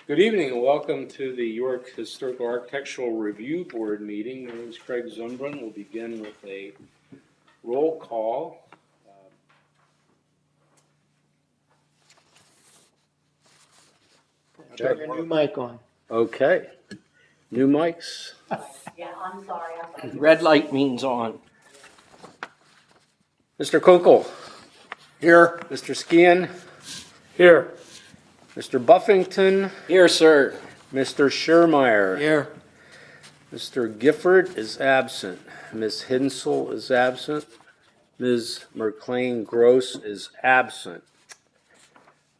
Good evening and welcome to the York Historical Architectural Review Board meeting. My name is Craig Zumbrun. We'll begin with a roll call. Turn your new mic on. Okay. New mics. Yeah, I'm sorry. Red light means on. Mr. Kunkel. Here. Mr. Skian. Here. Mr. Buffington. Here, sir. Mr. Schermeyer. Here. Mr. Gifford is absent. Ms. Hinsel is absent. Ms. McLean Gross is absent.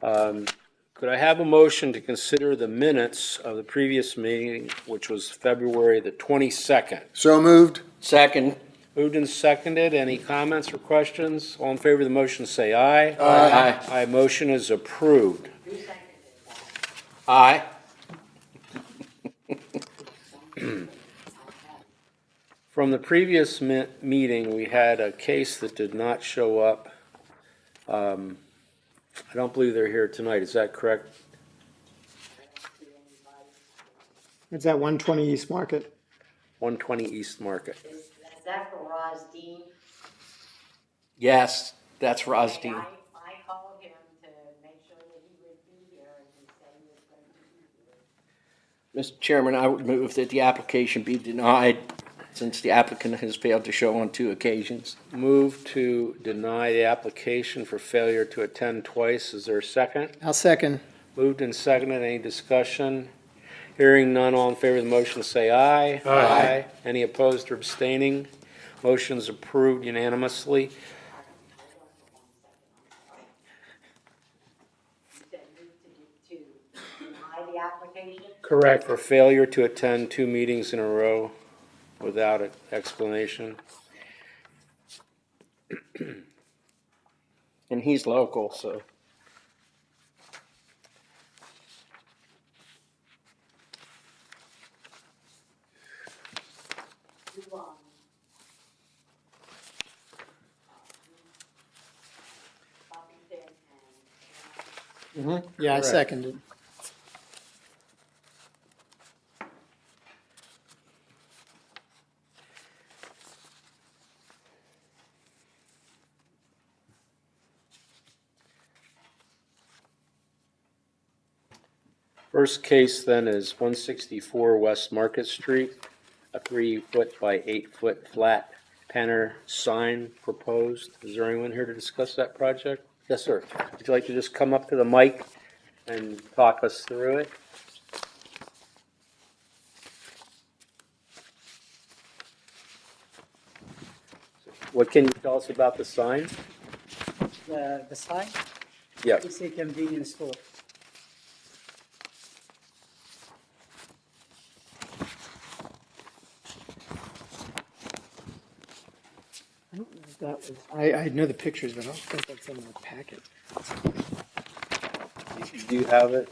Could I have a motion to consider the minutes of the previous meeting, which was February the 22nd? So moved. Second. Moved and seconded. Any comments or questions? All in favor of the motion say aye. Aye. Aye. Motion is approved. Aye. From the previous meeting, we had a case that did not show up. I don't believe they're here tonight. Is that correct? It's at 120 East Market. 120 East Market. Is that for Roz Dean? Yes, that's Rosdean. I called him to make sure that he would be here, and he said he was going to be here. Mr. Chairman, I would move that the application be denied since the applicant has failed to show on 2 occasions. Move to deny the application for failure to attend twice. Is there a second? I'll second. Moved and seconded. Any discussion? Hearing none, all in favor of the motion say aye. Aye. Any opposed or abstaining? Motion is approved unanimously. You said move to deny the application? Correct. For failure to attend 2 meetings in a row without an explanation. And he's local, so. Buffington and Yeah, I Correct. seconded. First case then is 164 West Market Street, a 3-foot by 8-foot flat panel sign proposed. Is there anyone here to discuss that project? Yes, sir. Would you like to just come up to the mic and talk us through it? What can you tell us about the sign? The sign, Yeah. it's a convenience store. I don't know if that was, I know the pictures, but I don't think that's in the packet. Do you have it?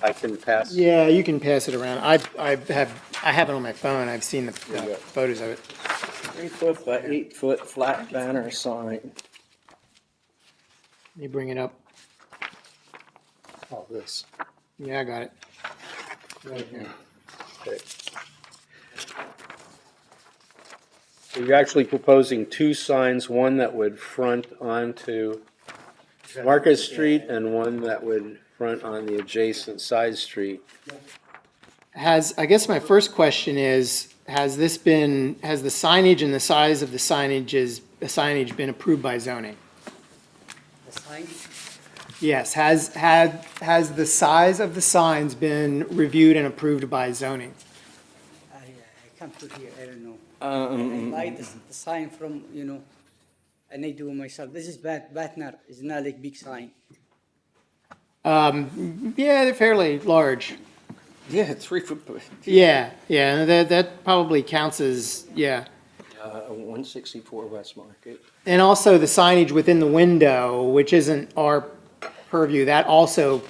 I can pass. Yeah, you can pass it around. I have it on my phone. I've seen the Yeah. photos of it. 3-foot by 8-foot flat banner sign. Let me bring it up. Oh, this. Yeah, I got it. Right here. Okay. So you're actually proposing 2 signs, one that would front onto Market Street and one that would front on the adjacent side street. I guess my first question is, has the signage and the size of the signage been approved by zoning? The sign, Yes, has the size of the signs been reviewed and approved by zoning? I come to here, I don't know. I buy the sign from, and I do it myself. This is Batner, it's not like big sign. Yeah, they're fairly large. Yeah, 3-foot by Yeah, that probably counts as, yeah. 164 West Market. And also the signage within the window, which isn't our purview, that also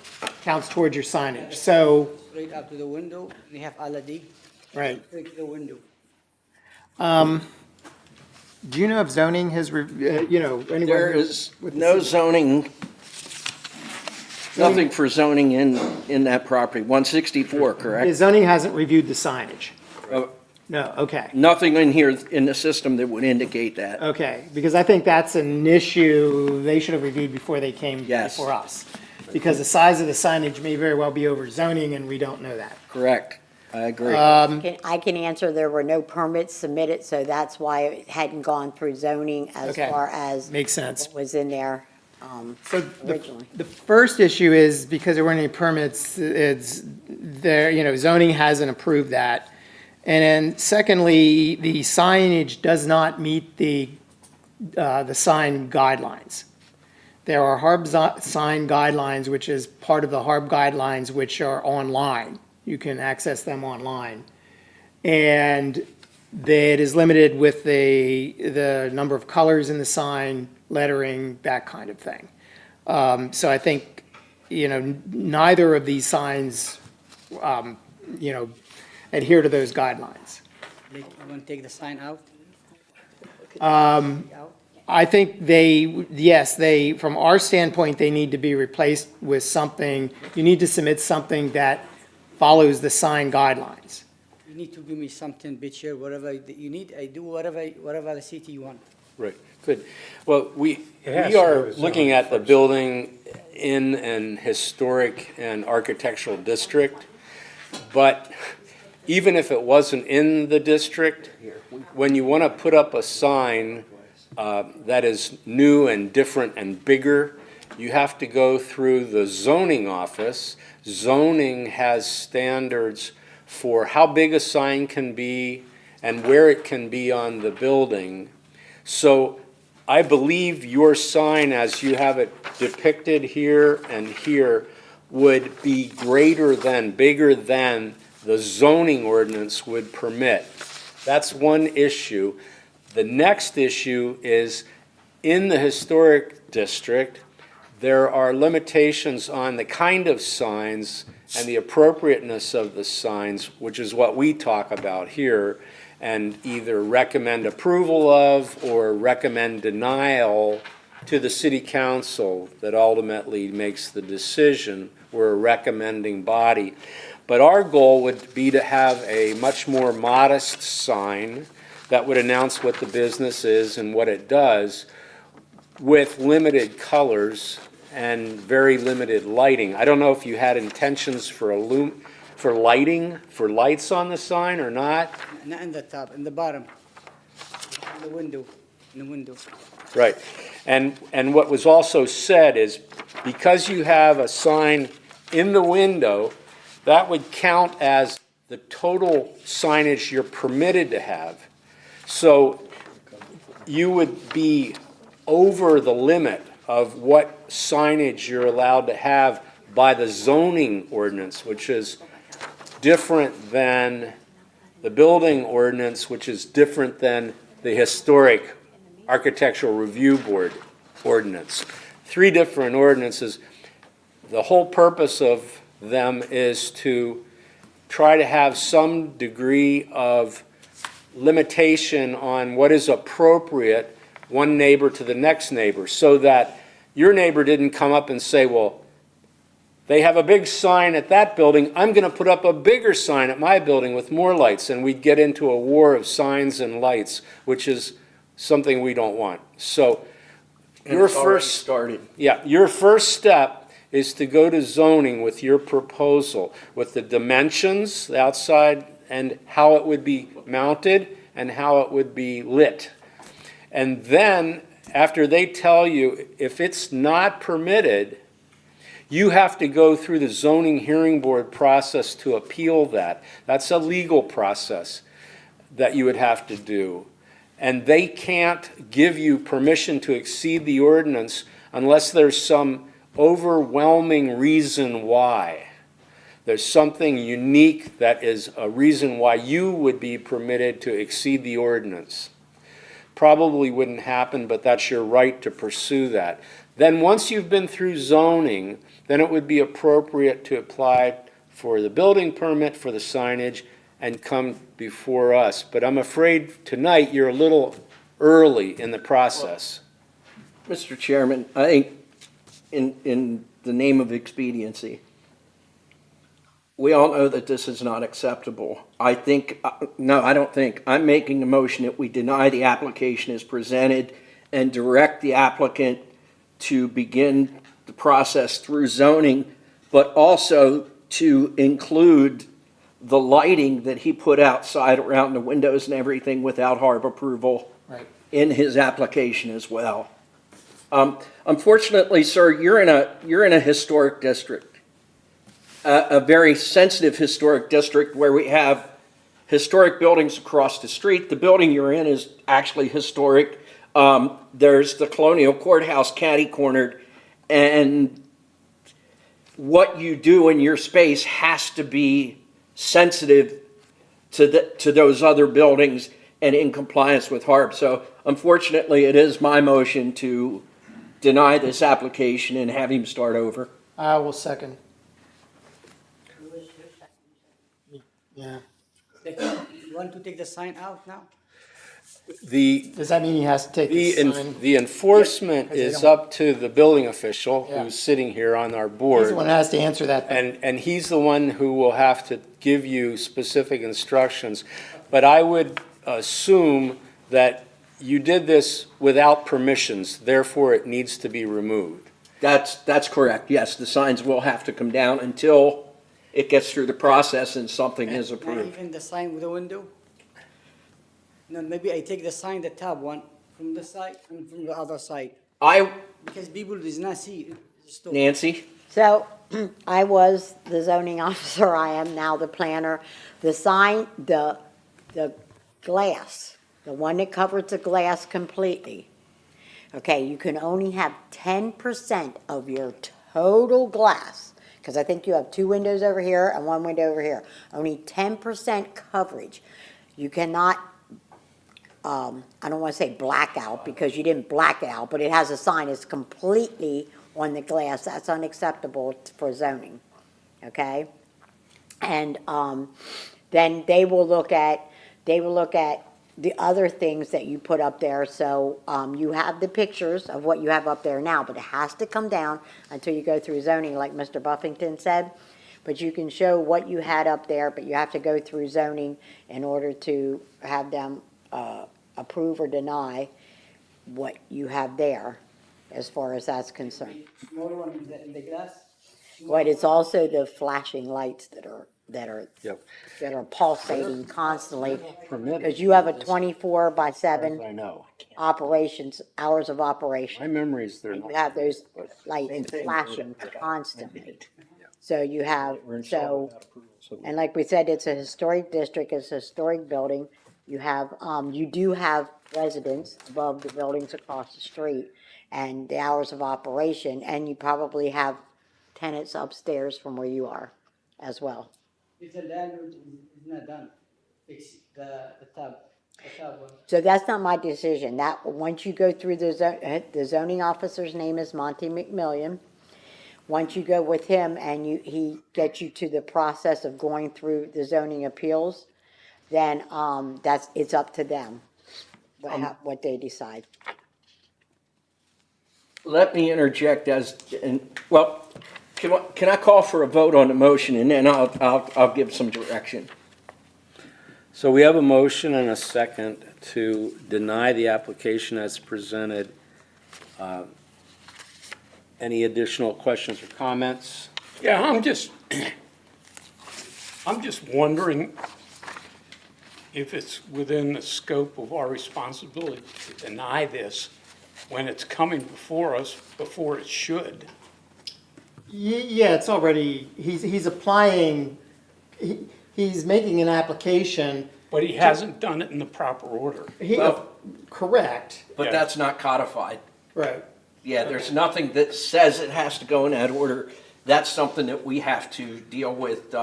counts towards your signage. So, Straight up to the window, they have LED, right. straight to the window. Do you know if zoning has, There anyone? is with the no city? zoning Nothing for zoning in that property, 164, The correct? zoning hasn't reviewed the signage? Uh, No, okay. Nothing in here in the system that would indicate that. Okay, because I think that's an issue they should have reviewed before they came Yes. before us. Because the size of the signage may very well be over zoning and we don't know that. Correct. I agree. I can answer, there were no permits submitted, so that's why it hadn't gone through zoning as Okay. far as Makes sense. what was in there So the, originally. the first issue is because there weren't any permits, it's there, zoning hasn't approved that. And then secondly, the signage does not meet the sign guidelines. There are HARB sign guidelines, which is part of the HARB guidelines, which are online. You can access them online. And it is limited with the number of colors in the sign, lettering, that kind of thing. So I think, neither of these signs, adhere to those guidelines. Like, you want to take the sign out? I think from our standpoint, they need to be replaced with something, you need to submit something that follows the sign guidelines. You need to give me something, picture, whatever you need, I do whatever the city you want. Right, good. Well, we has we to are go to zoning looking at the first. building in an historic and architectural district, but even if it wasn't in the district, when you want to put up a sign that is new and different and bigger, you have to go through the zoning office. Zoning has standards for how big a sign can be and where it can be on the building. So I believe your sign, as you have it depicted here and here, would be greater than, bigger than the zoning ordinance would permit. That's one issue. The next issue is, in the historic district, there are limitations on the kind of signs and the appropriateness of the signs, which is what we talk about here, and either recommend approval of or recommend denial to the city council that ultimately makes the decision. We're a recommending body. But our goal would be to have a much more modest sign that would announce what the business is and what it does, with limited colors and very limited lighting. I don't know if you had intentions for lighting, for lights on the sign or not? Not in the top, in the bottom, in the window. Right. And what was also said is, because you have a sign in the window, that would count as the total signage you're permitted to have. So you would be over the limit of what signage you're allowed to have by the zoning ordinance, which is different than the building ordinance, which is different than the historic architectural review board ordinance. 3 different ordinances. The whole purpose of them is to try to have some degree of limitation on what is appropriate one neighbor to the next neighbor, so that your neighbor didn't come up and say, well, they have a big sign at that building, I'm going to put up a bigger sign at my building with more lights, and we'd get into a war of signs and lights, which is something we don't want. So And your it's already first started. yeah, your first step is to go to zoning with your proposal, with the dimensions, the outside, and how it would be mounted and how it would be lit. And then, after they tell you if it's not permitted, you have to go through the zoning hearing board process to appeal that. That's a legal process that you would have to do. And they can't give you permission to exceed the ordinance unless there's some overwhelming reason why. There's something unique that is a reason why you would be permitted to exceed the ordinance. Probably wouldn't happen, but that's your right to pursue that. Then once you've been through zoning, then it would be appropriate to apply for the building permit, for the signage, and come before us. But I'm afraid tonight you're a little early in the process. Mr. Chairman, I think in the name of expediency. We all know that this is not acceptable. I think, no, I don't think. I'm making a motion that we deny the application as presented and direct the applicant to begin the process through zoning, but also to include the lighting that he put outside around the windows and everything without HARB approval Right. in his application as well. Unfortunately, sir, you're in a historic district, a very sensitive historic district where we have historic buildings across the street. The building you're in is actually historic. There's the Colonial Courthouse catty-cornered, and what you do in your space has to be sensitive to those other buildings and in compliance with HARB. So unfortunately, it is my motion to deny this application and have him start over. I will second. Yeah. You want to take the sign out now? Does that mean he has to take the sign? The enforcement Yeah, 'cause they is don't- up to the building official Yeah. who's sitting here on our He's board. the one that has to answer that. And he's the one who will have to give you specific instructions. But I would assume that you did this without permissions, therefore it needs to be removed. That's correct. Yes, the signs will have to come down until it gets through the process and something is Not approved. even the sign with the window? No, maybe I take the sign, the tab one, from the side and from the other side, because people does not see the store. Nancy? So I was the zoning officer, I am now the planner. The sign, the glass, the one that covers the glass completely. Okay, you can only have 10% of your total glass, because I think you have 2 windows over here and 1 window over here. Only 10% coverage. You cannot, I don't want to say blackout, because you didn't black it out, but it has a sign, it's completely on the glass. That's unacceptable for zoning, okay? And then they will look at the other things that you put up there. So you have the pictures of what you have up there now, but it has to come down until you go through zoning, like Mr. Buffington said. But you can show what you had up there, but you have to go through zoning in order to have them approve or deny what you have there, as far as that's concerned. Small one in the glass? But it's also the flashing lights that are Yep. that are pulsating constantly, Permitted. because you have a 24/7 I know. operations, hours of My operation. memories, they're You not. have those lights flashing constantly. So you have, and like we said, it's a historic district, it's a historic building. You have, you do have residents above the buildings across the street and the hours of operation, and you probably have tenants upstairs from where you are as well. If the landlord is not done, fix the tab one. So that's not my decision. That, once you go through the zoning officer's name is Monty McMillian. Once you go with him and he gets you to the process of going through the zoning appeals, then, it's up to them, what they decide. Let me interject can I call for a vote on the motion and then I'll give some direction? So we have a motion and a second to deny the application as presented. Any additional questions or comments? Yeah, I'm just wondering if it's within the scope of our responsibility to deny this when it's coming before us, before it should. Yeah, it's already, he's applying, he's making an application. But he hasn't done it in the proper order. Correct, But Yeah. that's not codified. right. Yeah, there's nothing that says it has to go in that order. That's something that we have to deal with,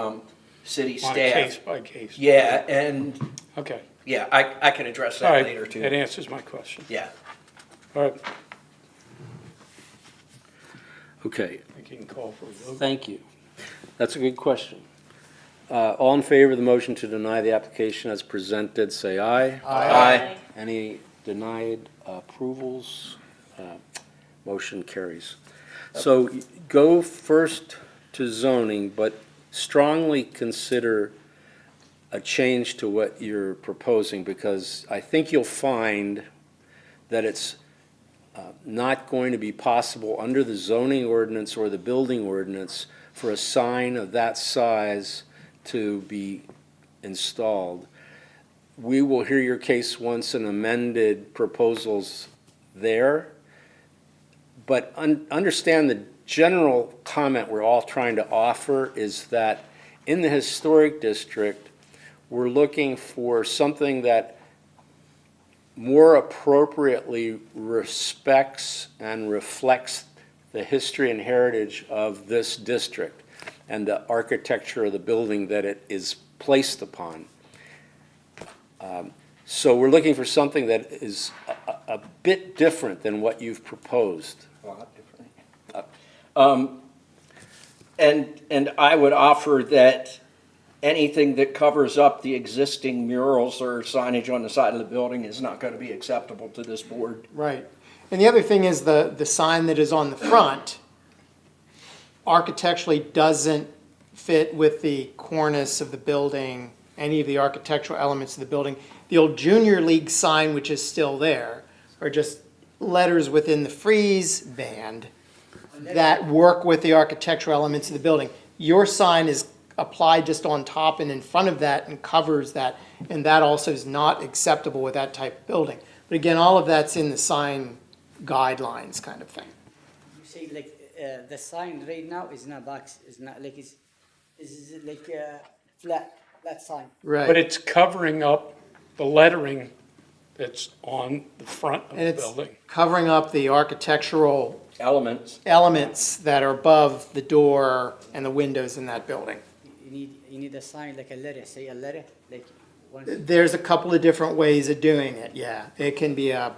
city On a case staff. by case. Yeah, and, Okay, yeah, I can address all that right, later too. that answers my question. Yeah. All right, Okay, I can call for a vote. thank you. That's a good question. All in favor of the motion to deny the application as presented, say aye. Aye. Any denied approvals? Motion carries. So go first to zoning, but strongly consider a change to what you're proposing, because I think you'll find that it's not going to be possible under the zoning ordinance or the building ordinance for a sign of that size to be installed. We will hear your case once an amended proposal's there, but understand the general comment we're all trying to offer is that in the historic district, we're looking for something that more appropriately respects and reflects the history and heritage of this district and the architecture of the building that it is placed upon. So we're looking for something that is a bit different than what you've proposed. And I would offer that anything that covers up the existing murals or signage on the side of the building is not going to be acceptable to this board. Right. And the other thing is the sign that is on the front architecturally doesn't fit with the cornice of the building, any of the architectural elements of the building. The old Junior League sign, which is still there, are just letters within the frieze band that work with the architectural elements of the building. Your sign is applied just on top and in front of that and covers that, and that also is not acceptable with that type of building. But again, all of that's in the sign guidelines kind of thing. You say like the sign right now is not box, is not like is like a flat sign. But Right. it's covering up the lettering that's on the front of And the it's building. covering up the architectural Elements. elements that are above the door and the windows in that building. You need a sign like a letter, say a letter, like one. There's a couple of different ways of doing it, yeah. It can be a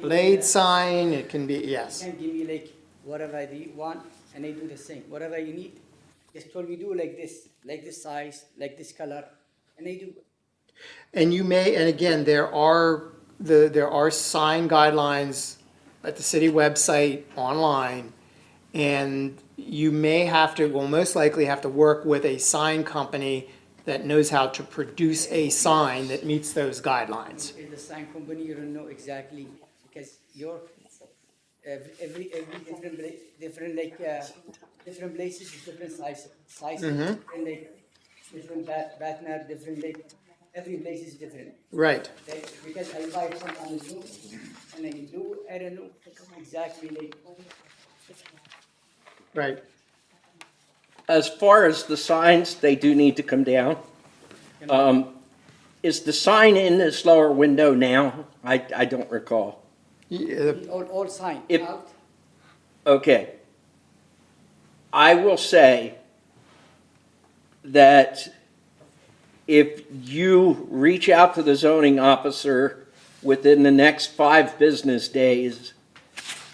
blade sign, it can be, You yes. can't give me like whatever I want and I do the same, whatever you need. Just told me do like this size, like this color, and I do. And you may, and again, there are sign guidelines at the city website online, and you may have to, will most likely have to work with a sign company that knows how to produce a sign that meets those guidelines. In the sign company, you don't know exactly, because your, every different like, different places, different sizes, different like, different partner, different like, every place is different. Right. Like, because I buy some on the Zoom, and I don't know exactly like. Right. As far as the signs, they do need to come down. Is the sign in this lower window now? I don't recall. Yeah, All sign If- out. Okay. I will say that if you reach out to the zoning officer within the next 5 business days,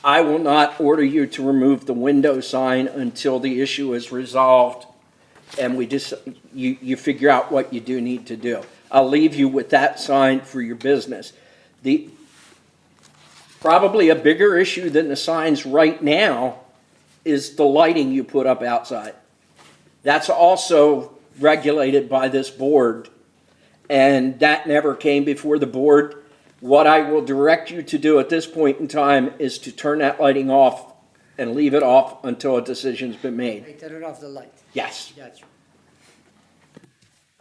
I will not order you to remove the window sign until the issue is resolved and you figure out what you do need to do. I'll leave you with that sign for your business. Probably a bigger issue than the signs right now is the lighting you put up outside. That's also regulated by this board, and that never came before the board. What I will direct you to do at this point in time is to turn that lighting off and leave it off until a decision's been I made. turn off the light. Yes. Gotcha.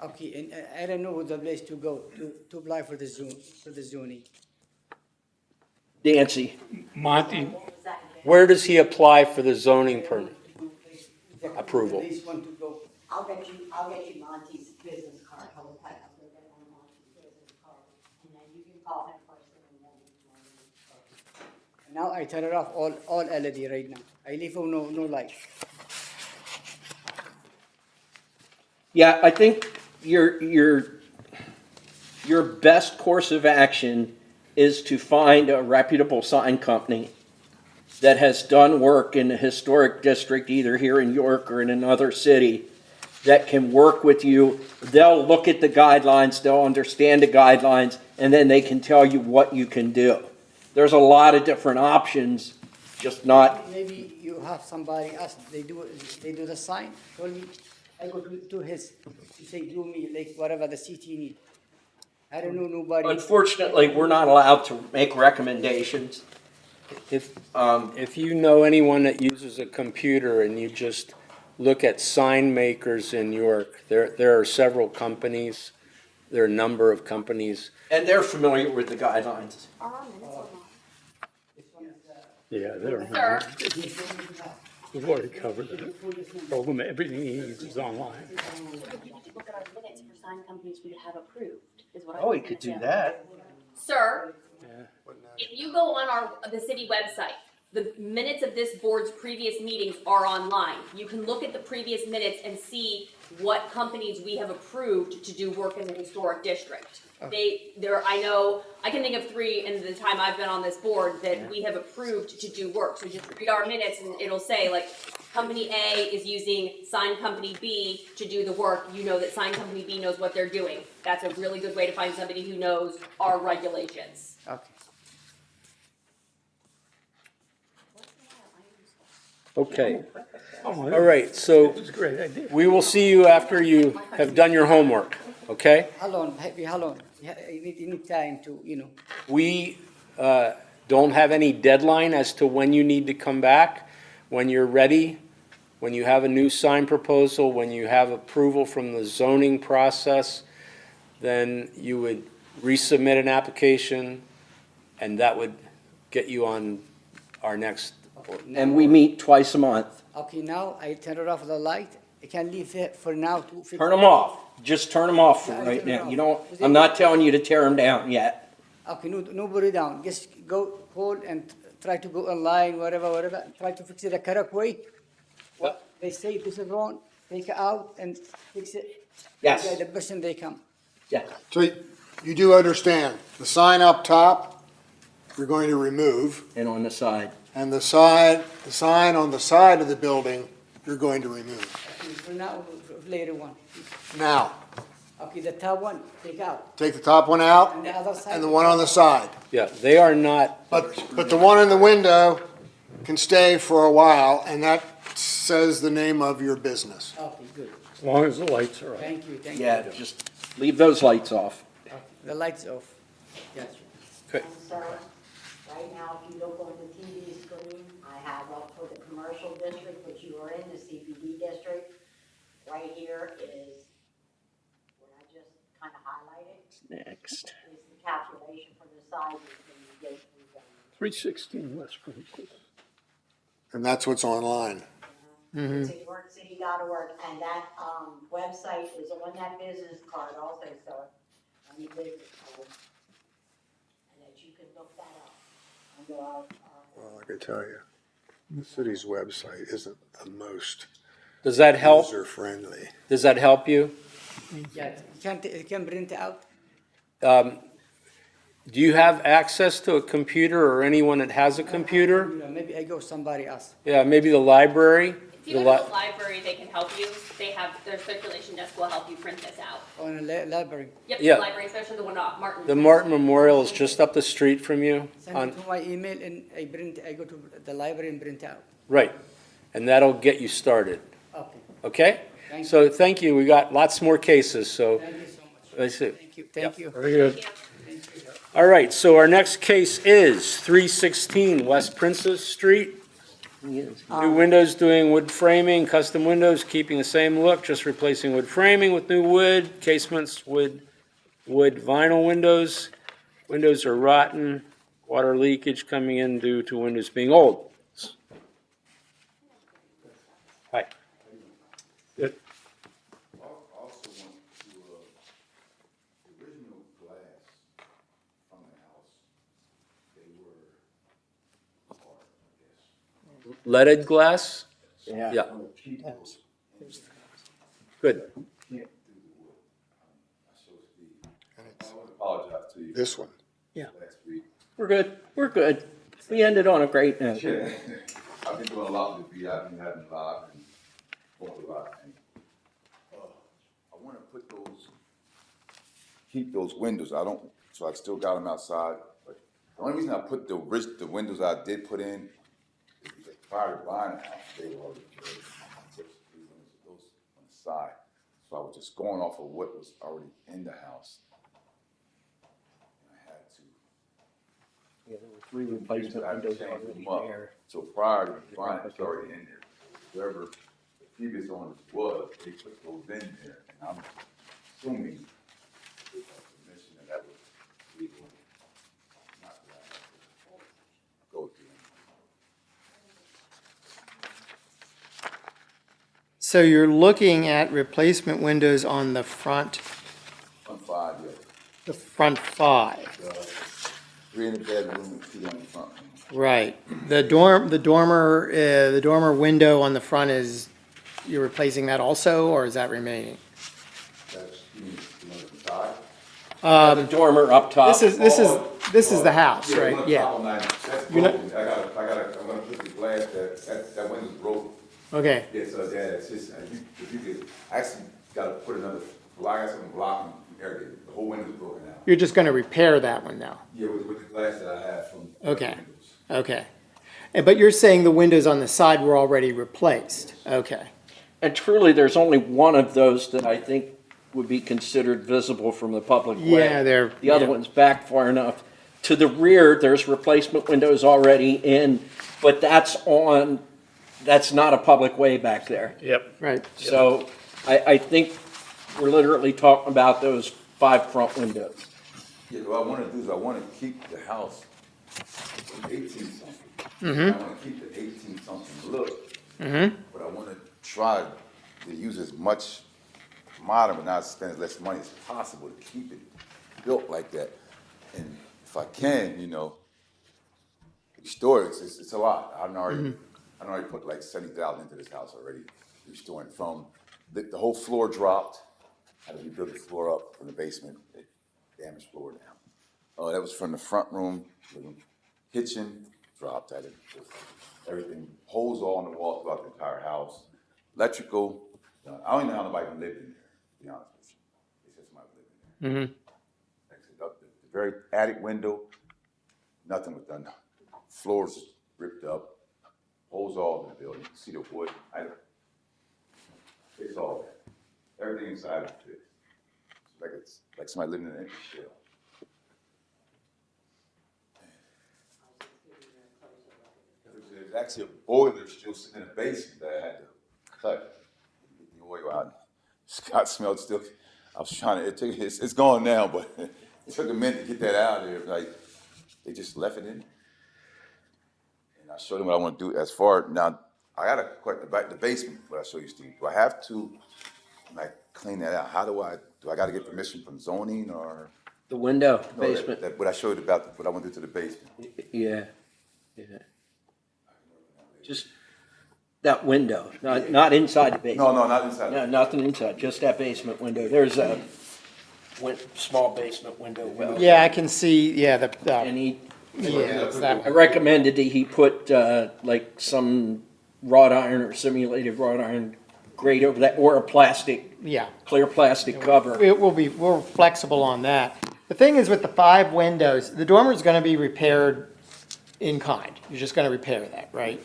Okay, and I don't know the place to go to apply for the zoning. Nancy, Monty, Where does he apply for the zoning permit? Approval. The place want to go. I'll get you Monty's business card, hold tight, I'll get that on Monty's business card, and then you can call him first thing in the morning. Now I turn it off all LED right now. I leave no light. yeah, I think your best course of action is to find a reputable sign company that has done work in the historic district, either here in York or in another city, that can work with you. They'll look at the guidelines, they'll understand the guidelines, and then they can tell you what you can do. There's a lot of different options, just not, Maybe you have somebody else, they do the sign, told me, I go to his, he say, do me like whatever the city need. I don't know nobody. Unfortunately, we're not allowed to make recommendations. If you know anyone that uses a computer and you just look at sign makers in York, there are several companies, there are a number of companies. And they're familiar with the guidelines. Yeah, they're, Sir, we've already covered that. Told him everything he needs is online. we need to look at our minutes for sign companies we have approved, is what I Oh, was we could gonna do say. that. Sir, if you go on the city website, the minutes of this board's previous meetings are online. You can look at the previous minutes and see what companies we have approved to do work in the historic district. I can think of 3 in the time I've been on this board that we have approved to do work. So just read our minutes and it'll say like, company A is using sign company B to do the work. You know that sign company B knows what they're doing. That's a really good way to find somebody who knows our regulations. Okay. Okay, Oh, all right, so It's a great idea. we will see you after you have done your homework, okay? How long, you need time to, We don't have any deadline as to when you need to come back. When you're ready, when you have a new sign proposal, when you have approval from the zoning process, then you would resubmit an application, and that would get you on our next. And we meet twice a month. okay, now I turn off the light, I can leave it for now to fix. Turn them off. Just turn them off for Yeah, right turn 'em now. off. You don't, I'm not telling you to tear them down yet. Okay, nobody down, just go call and try to go online, whatever, try to fix it the correct way. What they say this is wrong, take it out and fix it. Yes. Yeah, the person they come. Yeah. So you do understand, the sign up top, you're going to remove, And on the side. and the sign on the side of the building, you're going to remove. Okay, for now, for later one. Now, Okay, the top one, take out, take the top one out and the other side. and the one on the side. Yeah, they are not, But the one in the window can stay for a while, and that says the name of your business. Okay, good, As long as the lights are on. thank you. Yeah, just leave those lights off. Okay, the lights off. Yes. okay, And sir, right now, if you look on the TV screen, I have up for the commercial district, which you are in, the CBD district. Right here is what I just kind of highlighted, Next. is the calculation for the sizes when you get through them. 316 West Princess. And that's what's online. It's at yorkcity.org, and that, website is on that business card also, so, let me leave it for you. And that you can look that up under our Well, I can tell you, the city's website isn't the most does that help? user-friendly. Does that help you? Yeah, you can print it out. Do you have access to a computer or anyone that has a computer? Maybe I go somebody else. Yeah, maybe the library? If you go to the library, they can help you. They have, their circulation desk will help you print this out. On a library. Yep, Yeah. the library, especially the one on Martin. The Martin Memorial is just up the street from you. Send it to my email and I go to the library and print out. Right, and that'll get you started, Okay, okay? Thank So, thank you, we got lots more cases, so, thank you so much. I see. Thank you. Very good. All right, so our next case is 316 West Princess Street. New windows doing wood framing, custom windows, keeping the same look, just replacing wood framing with new wood, casements, wood vinyl windows. Windows are rotten, water leakage coming in due to windows being old. Hi. Good. I also want to, the original glass from the house, they were hard, I guess. Leaded glass? Yeah. Yeah. Good. I want to apologize to you This one. last week. We're good. We're good. We ended on a great note. I've been doing a lot with the beat, I've been having a lot and going a lot. And, I want to put those, keep those windows, so I still got them outside. But the only reason I put the windows I did put in is because prior to buying the house, they were already those on the side. So I was just going off of what was already in the house. And I had to. Yeah, there were 3 replacement I had to windows change already them up. there. So prior to buying it, it's already in there. Whoever the previous owners was, they put those in there, and I'm assuming with permission that was legal. Not that I have to go through. So you're looking at replacement windows on the front, On 5, yeah. the front 5. 3 in the bedroom and 2 on the front. Right. The dormer window on the front is, you're replacing that also, or is that remaining? That's, you know, the side. The dormer up top. This is the house, right? on Yeah. top of mine, that's You're not- broken. I'm gonna put the glass, that window's broken. Okay. Yeah, so yeah, it's just, if you could, I actually gotta put another, well, I got something blocking everything, the whole window's broken out. You're just going to repair that one now? Yeah, with the glass that I have from. Okay. windows. Okay. But you're saying the windows on the side were already replaced? Okay. And truly, there's only one of those that I think would be considered visible from the public way. Yeah, they're. The other yeah. one's back far enough. To the rear, there's replacement windows already in, but that's not a public way back there. Yep. Right. So I think we're literally talking about those 5 front windows. Yeah, what I wanna do is I wanna keep the house 18-something. Mm-hmm. I wanna keep the 18-something look. Mm-hmm. But I wanna try to use as much modern, but not spend as less money as possible to keep it built like that. And if I can, you know, restore it, it's a lot. I already put like 70,000 into this house already, restoring from, the whole floor dropped. I had to rebuild the floor up from the basement, it damaged floor down. That was from the front room, kitchen dropped, everything, holes all on the wall throughout the entire house. Electrical, I don't even know how nobody even lived in there, to be honest with you. It's just somebody living there. Mm-hmm. The very attic window, nothing was done. Floors ripped up, holes all in the building. You can see the wood. It's all there. Everything inside is fixed. It's like somebody living in an empty shell. There's actually a boiler still sitting in the basement that I had to cut. Get the oil out. Scott smelled still. I was trying to. It's gone now, but it took a minute to get that out of there. Like they just left it in. And I showed them what I want to do as far now. I got to quite the basement. What I show you, Steve. Do I have to like clean that out? How do I got to get permission from zoning or? The window, No, basement. what I showed you about what I want to do to the basement. Yeah, yeah. Just that window, not inside the basement. No, not inside. No, nothing inside, just that basement window. There's a small basement window. Well, Yeah, I can see, yeah, and he, yeah, it's that I recommended that he put like some wrought iron or simulated wrought iron grate over that, or a plastic, yeah. clear plastic cover. We're flexible on that. The thing is with the 5 windows, the dormer's gonna be repaired in kind. You're just gonna repair that, right?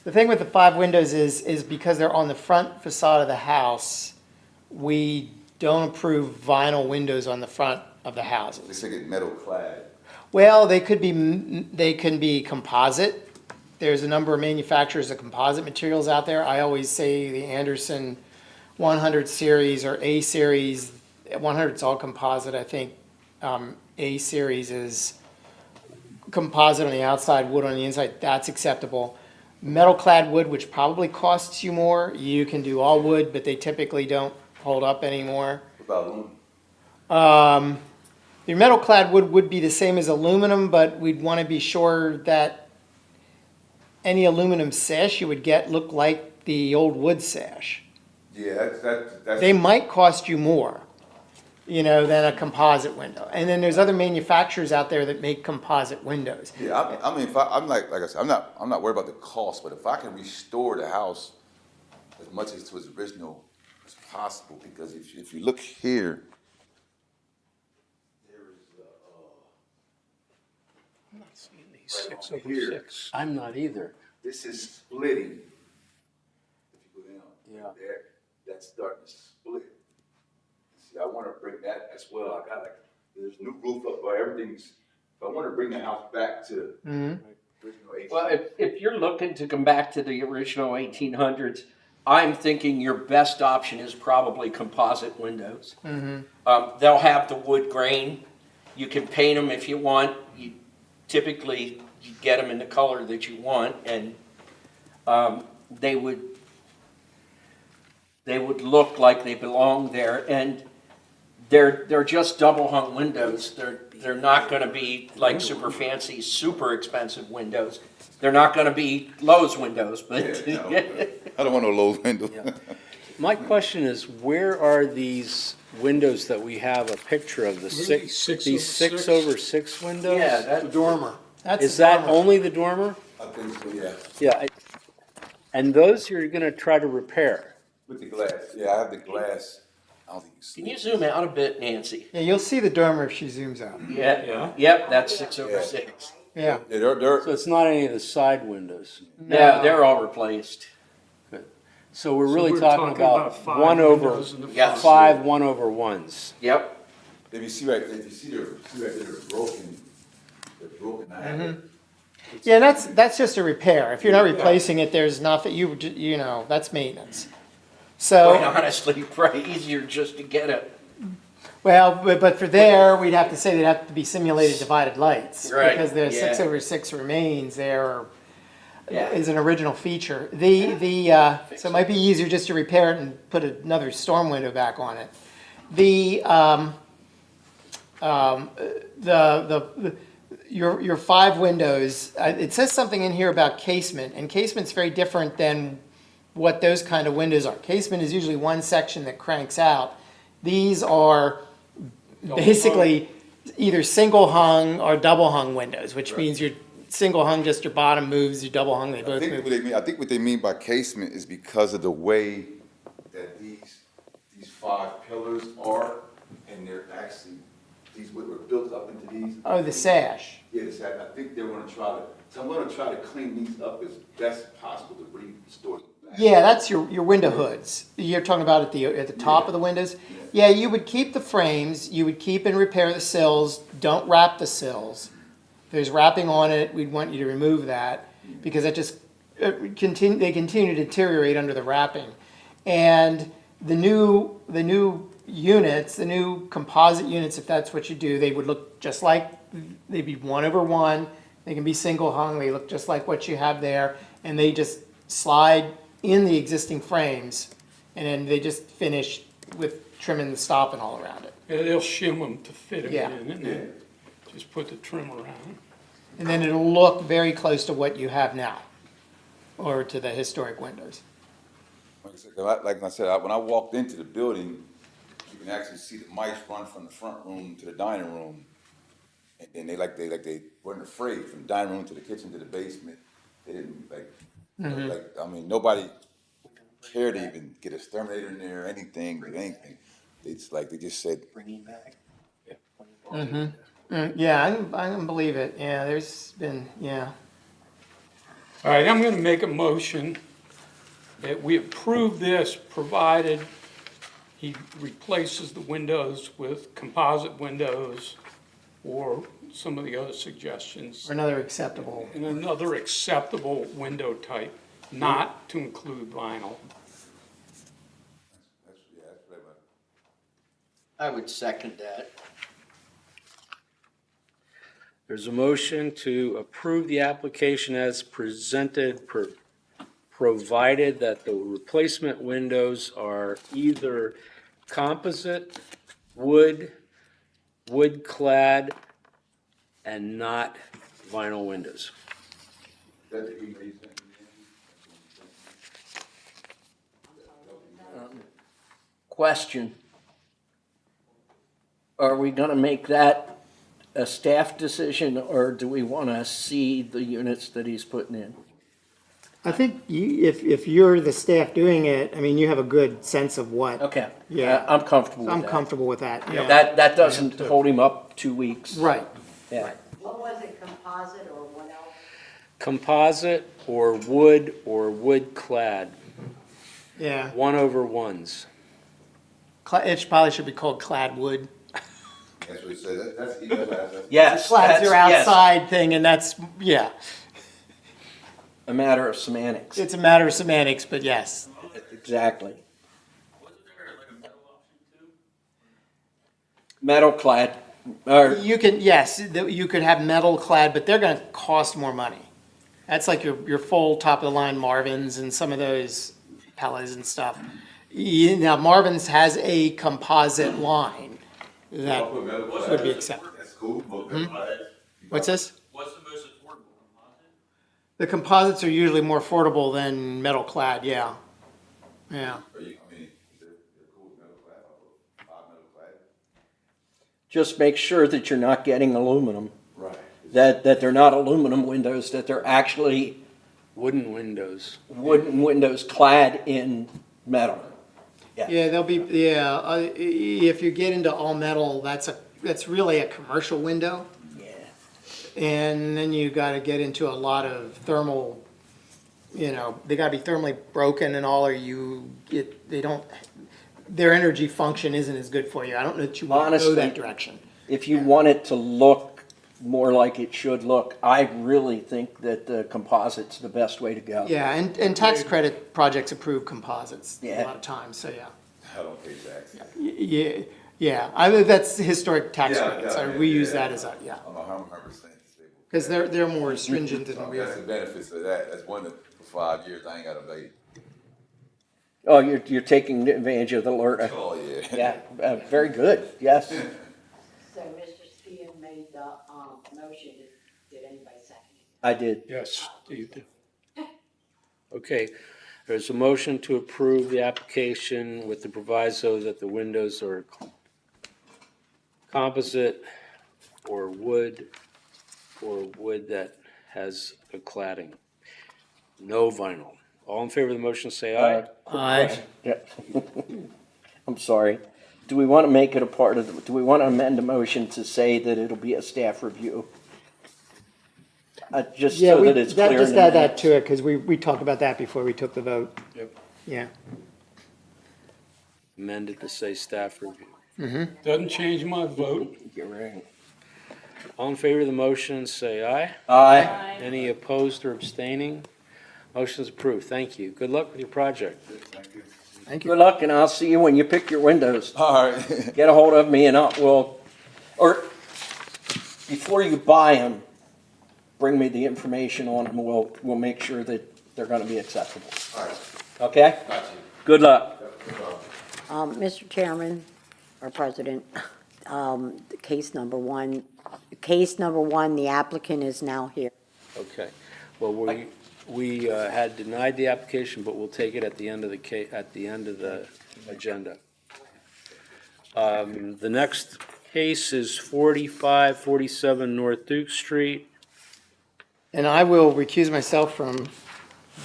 The thing with the 5 windows is because they're on the front facade of the house, we don't approve vinyl windows on the front of the houses. They say get metal clad. Well, they can be composite. There's a number of manufacturers of composite materials out there. I always say the Anderson 100 series or A series, 100's all composite, I think. A series is composite on the outside, wood on the inside, that's acceptable. Metal clad wood, which probably costs you more, you can do all wood, but they typically don't hold up anymore. What about aluminum? Your metal clad wood would be the same as aluminum, but we'd want to be sure that any aluminum sash you would get look like the old wood sash. Yeah, that's. They might cost you more, than a composite window. And then there's other manufacturers out there that make composite windows. Yeah, I mean, I'm like I said, I'm not worried about the cost, but if I can restore the house as much as to its original as possible, because if you look here, there is I'm not seeing these 6/6. I'm not either. this is splitting. If you go down Yeah. there, that's starting to split. See, I wanna bring that as well. I got like, there's new roof up, but everything's, I wanna bring the house back to original age. Well, if you're looking to come back to the original 1800s, I'm thinking your best option is probably composite windows. They'll have the wood grain. You can paint them if you want. Typically, you get them in the color that you want, and they would look like they belong there. And they're just double hung windows. They're not going to be like super fancy, super expensive windows. They're not going to be Lowe's windows, but Yeah, no, I don't want no low window. My question is, where are these windows that we have a picture of, the Really? six, 6 these over 6 over 6 windows? yeah, The that, dormer. That's Is the that dormer. only the dormer? I think so, yeah. Yeah, and those you're gonna try to repair. With the glass, yeah, I have the glass. I don't think you see can you it. zoom out a bit, Nancy? Yeah, you'll see the dormer if she zooms out. Yeah. Yep, that's 6 over Yeah. 6. Yeah. Yeah, So it's not any of the side windows. Yeah, they're all replaced. So we're So really we're talking talking about about 5 one over, windows in the Yeah. front. 5 1/1s. Yep. if you see right, if you see they're broken, Yeah, and that's just a repair. If you're not replacing it, there's nothing, you know, that's maintenance. Quite So, honestly, probably easier just to get it. well, but for there, we'd have to say they'd have to be simulated divided lights. Right, Because the 6 yeah. over 6 remains there Yeah. is an original feature. So it might be easier just to repair it and put another storm window back on it. Your 5 windows, it says something in here about casement, and casement's very different than what those kind of windows are. Casement is usually one section that cranks out. These are basically either single hung or double hung windows, which means your single hung, just your bottom moves, your double hung, they I both think move. what they mean, I think what they mean by casement is because of the way that these 5 pillars are, and they're actually, these were built up into these. Oh, the sash. Yes, I think they're gonna try to, so I'm gonna try to clean these up as best possible to restore them back. Yeah, that's your window hoods. You're talking about at the top of the windows? Yeah, you would keep the frames, you would keep and repair the sills, don't wrap the sills. If there's wrapping on it, we'd want you to remove that, because they continue to deteriorate under the wrapping. And the new units, the new composite units, if that's what you do, they would look just like, they'd be 1/1, they can be single hung, they look just like what you have there, and they just slide in the existing frames, and then they just finish with trimming the stopping all around it. Yeah, they'll shim them to fit them Yeah. in, and then just put the trim around. And then it'll look very close to what you have now, or to the historic windows. Like I said, when I walked into the building, you can actually see the mice run from the front room to the dining room. And then they weren't afraid from the dining room to the kitchen to the basement. They didn't I mean, nobody cared to even get a exterminator in there or anything. It's like they just said, Yeah, I can believe it. Yeah, there's been, yeah. All right, I'm gonna make a motion that we approve this, provided he replaces the windows with composite windows or some of the other suggestions, Or another acceptable. and another acceptable window type, not to include vinyl. I would second that. There's a motion to approve the application as presented, provided that the replacement windows are either composite, wood clad, and not vinyl windows. that's the email you sent me. Question. Are we gonna make that a staff decision, or do we wanna see the units that he's putting in? I think if you're the staff doing it, I mean, you have a good sense of what. Okay. Yeah. I'm comfortable with I'm that. comfortable with that, yeah. That doesn't hold him up 2 weeks. Right. Yeah. What was it, composite or what else? Composite or wood clad, Yeah, 1/1s. it probably should be called clad wood. That's what he said, that's, he does have that. Yes, Clads that's, are yes, outside thing, and that's, yeah, a matter of semantics. it's a matter of semantics, but yes. Exactly. Metal clad, or, You can, yes, you could have metal clad, but they're gonna cost more money. That's like your full top of the line Marvins and some of those Pellas and stuff. Now Marvin's has a composite line that would be acceptable. That's cool. What's this? What's the most affordable composite? The composites are usually more affordable than metal clad, yeah. Yeah. I mean, they're cool with metal clad, five metal clad. just make sure that you're not getting aluminum, Right. that they're not aluminum windows, that they're actually Wooden windows. wooden windows clad in metal. Yeah, they'll be, if you get into all metal, that's really a commercial window. Yeah. And then you gotta get into a lot of thermal, they gotta be thermally broken and all, or their energy function isn't as good for you. I don't know that you wanna go Honestly, that direction. If you want it to look more like it should look, I really think that the composite's the best way to go. Yeah, and tax credit projects approve composites a Yeah. lot of times, so yeah. I don't pay tax. Yeah, I mean, that's historic tax Yeah, credits, yeah, we use yeah. that as a, yeah. I'm 100% disabled. Because they're more stringent than we That's the are. benefits of that. That's one of, for 5 years, I ain't gotta pay. Oh, you're taking advantage of the alert. Oh, yeah. Yeah, very good, yes. So Mr. Spear made the, motion, did anybody second it? I did. Yes, Steve did. Okay, there's a motion to approve the application with the proviso that the windows are composite or wood that has a cladding. No vinyl. All in favor of the motion, say aye. Aye. Yeah. I'm sorry. Do we want to make it a part of, do we want to amend the motion to say that it'll be a staff review? Just Yeah, so that it's clear. in just the add that minutes. to it, because we talked about that before we took the vote. Yep. Yeah. Amended to say staff review. Doesn't change my vote. You're right. All in favor of the motion, say aye. Aye. Any opposed or abstaining? Motion is approved. Thank you. Good luck with your project. Thank you. Good luck, and I'll see you when you pick your windows. All right. Get a hold of me and or before you buy them, bring me the information on them. We'll make sure that they're gonna be acceptable. All right. Okay? Got you. Good luck. Mr. Chairman, or President, case number one, the applicant is now here. Okay. Well, we had denied the application, but we'll take it at the end of the agenda. The next case is 4547 North Duke Street. And I will recuse myself from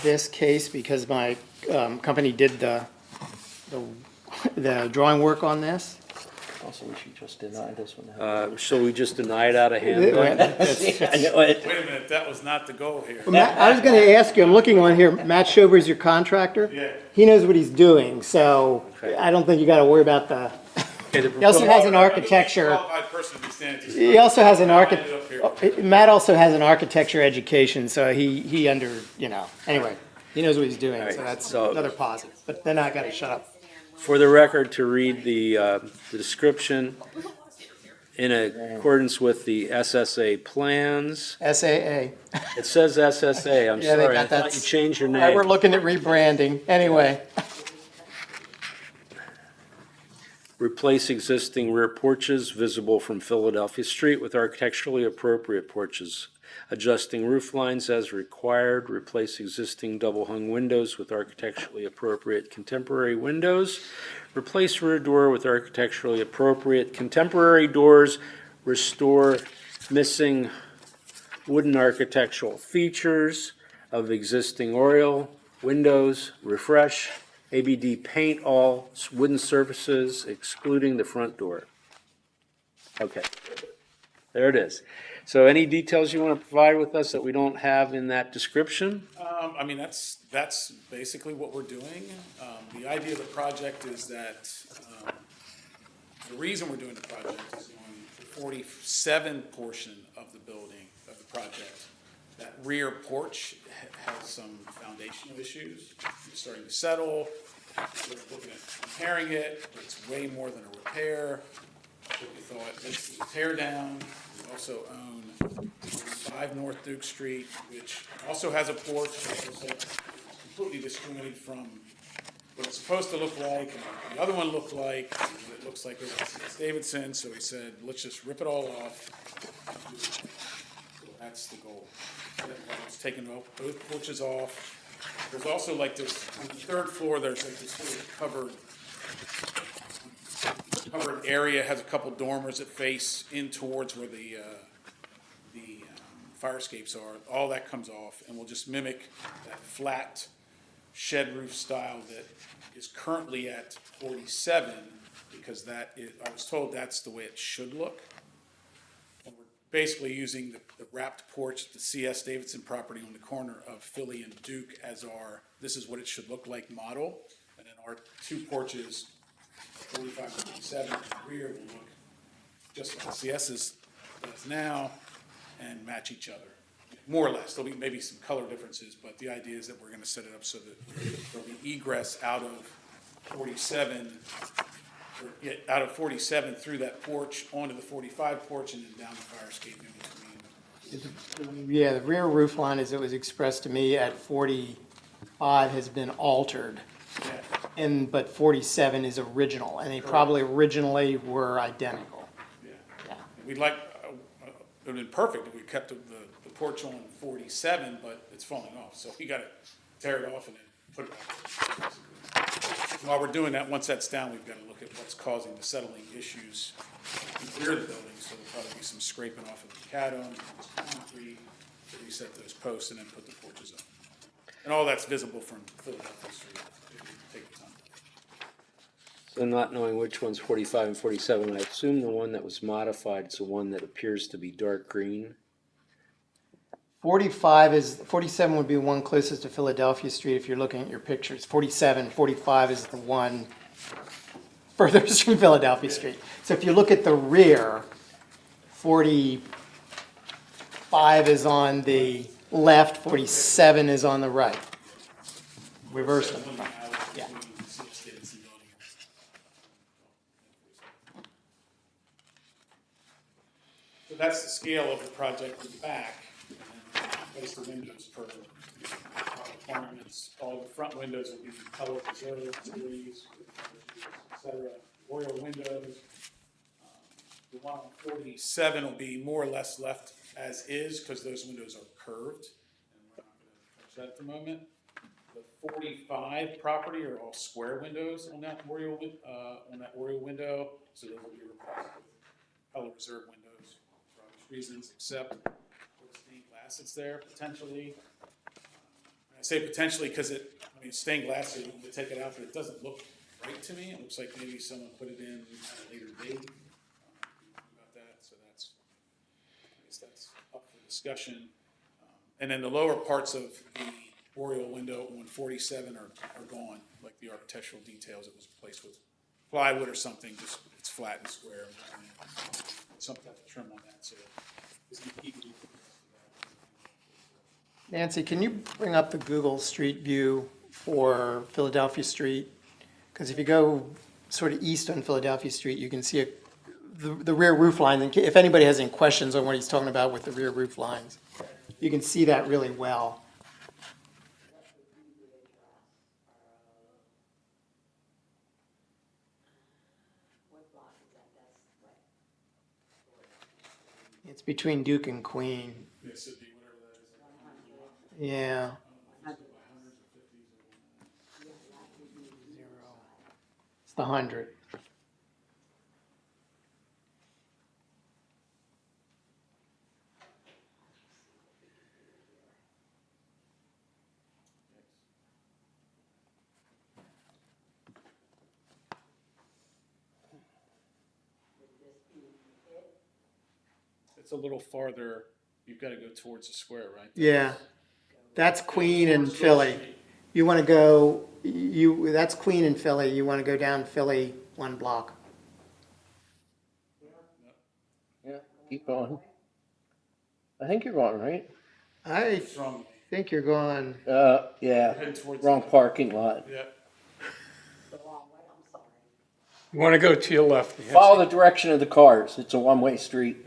this case because my company did the drawing work on this. Also, we should just deny this one. So we just denied out of hand then? I know it. Wait a minute, that was not the goal here. Matt, I was going to ask you, I'm looking on here, Matt Schober's your contractor? Yeah. He knows what he's doing, so I don't think you got to worry about the, Okay, he also has an architecture. Qualified person to be standing to He also has an I ended up here. Matt also has an architecture education, so he anyway, he knows what he's doing, so that's so- another positive. But then I got to shut up. For the record, to read the description, in accordance with the SSA plans, SAA. it says SSA, I'm Yeah, they sorry, I got thought that. you changed your We're name. looking at rebranding, anyway. Replace existing rear porches visible from Philadelphia Street with architecturally appropriate porches. Adjusting roof lines as required. Replace existing double-hung windows with architecturally appropriate contemporary windows. Replace rear door with architecturally appropriate contemporary doors. Restore missing wooden architectural features of existing oriel windows. Refresh ABD paint all wooden surfaces excluding the front door. Okay. There it is. So any details you want to provide with us that we don't have in that description? I mean, that's basically what we're doing. The idea of the project is that, the reason we're doing the project is on the 47 portion of the building, of the project. That rear porch has some foundational issues. It's starting to settle. We're looking at repairing it. It's way more than a repair. So we thought, let's tear down. We also own 5 North Duke Street, which also has a porch, but it's like completely disjointed from what it's supposed to look like, and what the other one looked like. It looks like it's Davidson, so he said, let's just rip it all off. So that's the goal. It's taking both porches off. There's also like this, on the 3rd floor, there's like this sort of covered area, has a couple dormers that face in towards where the fire escapes are. All that comes off, and we'll just mimic that flat shed roof style that is currently at 47, because that is, I was told that's the way it should look. And we're basically using the wrapped porch at the CS Davidson property on the corner of Philly and Duke as our, this is what it should look like model. And then our 2 porches, 45 and 47 in the rear, will look just like CS's does now and match each other, more or less. There'll be maybe some color differences, but the idea is that we're gonna set it up so that there'll be egress out of 47, out of 47 through that porch, onto the 45 porch, and then down the fire escape in between. Yeah, the rear roof line, as it was expressed to me at 45, has been altered. Yeah, But 47 is original, and they probably originally were identical. yeah. We'd like, it would've been perfect if we kept the porch on 47, but it's falling off, so we gotta tear it off and then put it back. While we're doing that, once that's down, we've gotta look at what's causing the settling issues in the rear of the building, so there'll probably be some scraping off of the macadam, concrete, to reset those posts and then put the porches up. And all that's visible from Philadelphia Street, if you take the time. So not knowing which one's 45 and 47, I assume the one that was modified is the one that appears to be dark green. 47 would be one closest to Philadelphia Street if you're looking at your pictures. 45 is the one furthest from Philadelphia Street. So if you look at the rear, 45 is on the left, 47 is on the right. Reverse them. Yeah. So that's the scale of the project in the back. And then place the windows per requirements. All the front windows will be color preserved, degrees, et cetera. Royal windows. The one on 47 will be more or less left as is, because those windows are curved. And we're not gonna touch that at the moment. The 45 property are all square windows on that Oriole window, so those will be replaced with color reserved windows for obvious reasons, except for the stained glass that's there potentially. I say potentially because stained glass, you can take it out, but it doesn't look right to me. It looks like maybe someone put it in at a later date. About that, so I guess that's up for discussion. And then the lower parts of the Oriole window on 47 are gone, like the architectural details. It was replaced with plywood or something, just it's flat and square. Something to trim on that, so it's gonna keep it. Nancy, can you bring up the Google Street View for Philadelphia Street? Because if you go sort of east on Philadelphia Street, you can see the rear roof line. If anybody has any questions on what he's talking about with the rear roof lines, you can see that really well. It's between Duke and Queen. It should be whatever that is. Yeah. It's the 100. it's a little farther, you've gotta go towards the square, right? Yeah, that's Queen and Towards Philly. Street. You want to go, that's Queen and Philly. You want to go down Philly one block. Yeah, keep going. I think you're going, right? I From, think you're going, Yeah, heading towards. wrong parking lot. Yeah. You wanna go to your left, Nancy? Follow the direction of the cars. It's a one-way street.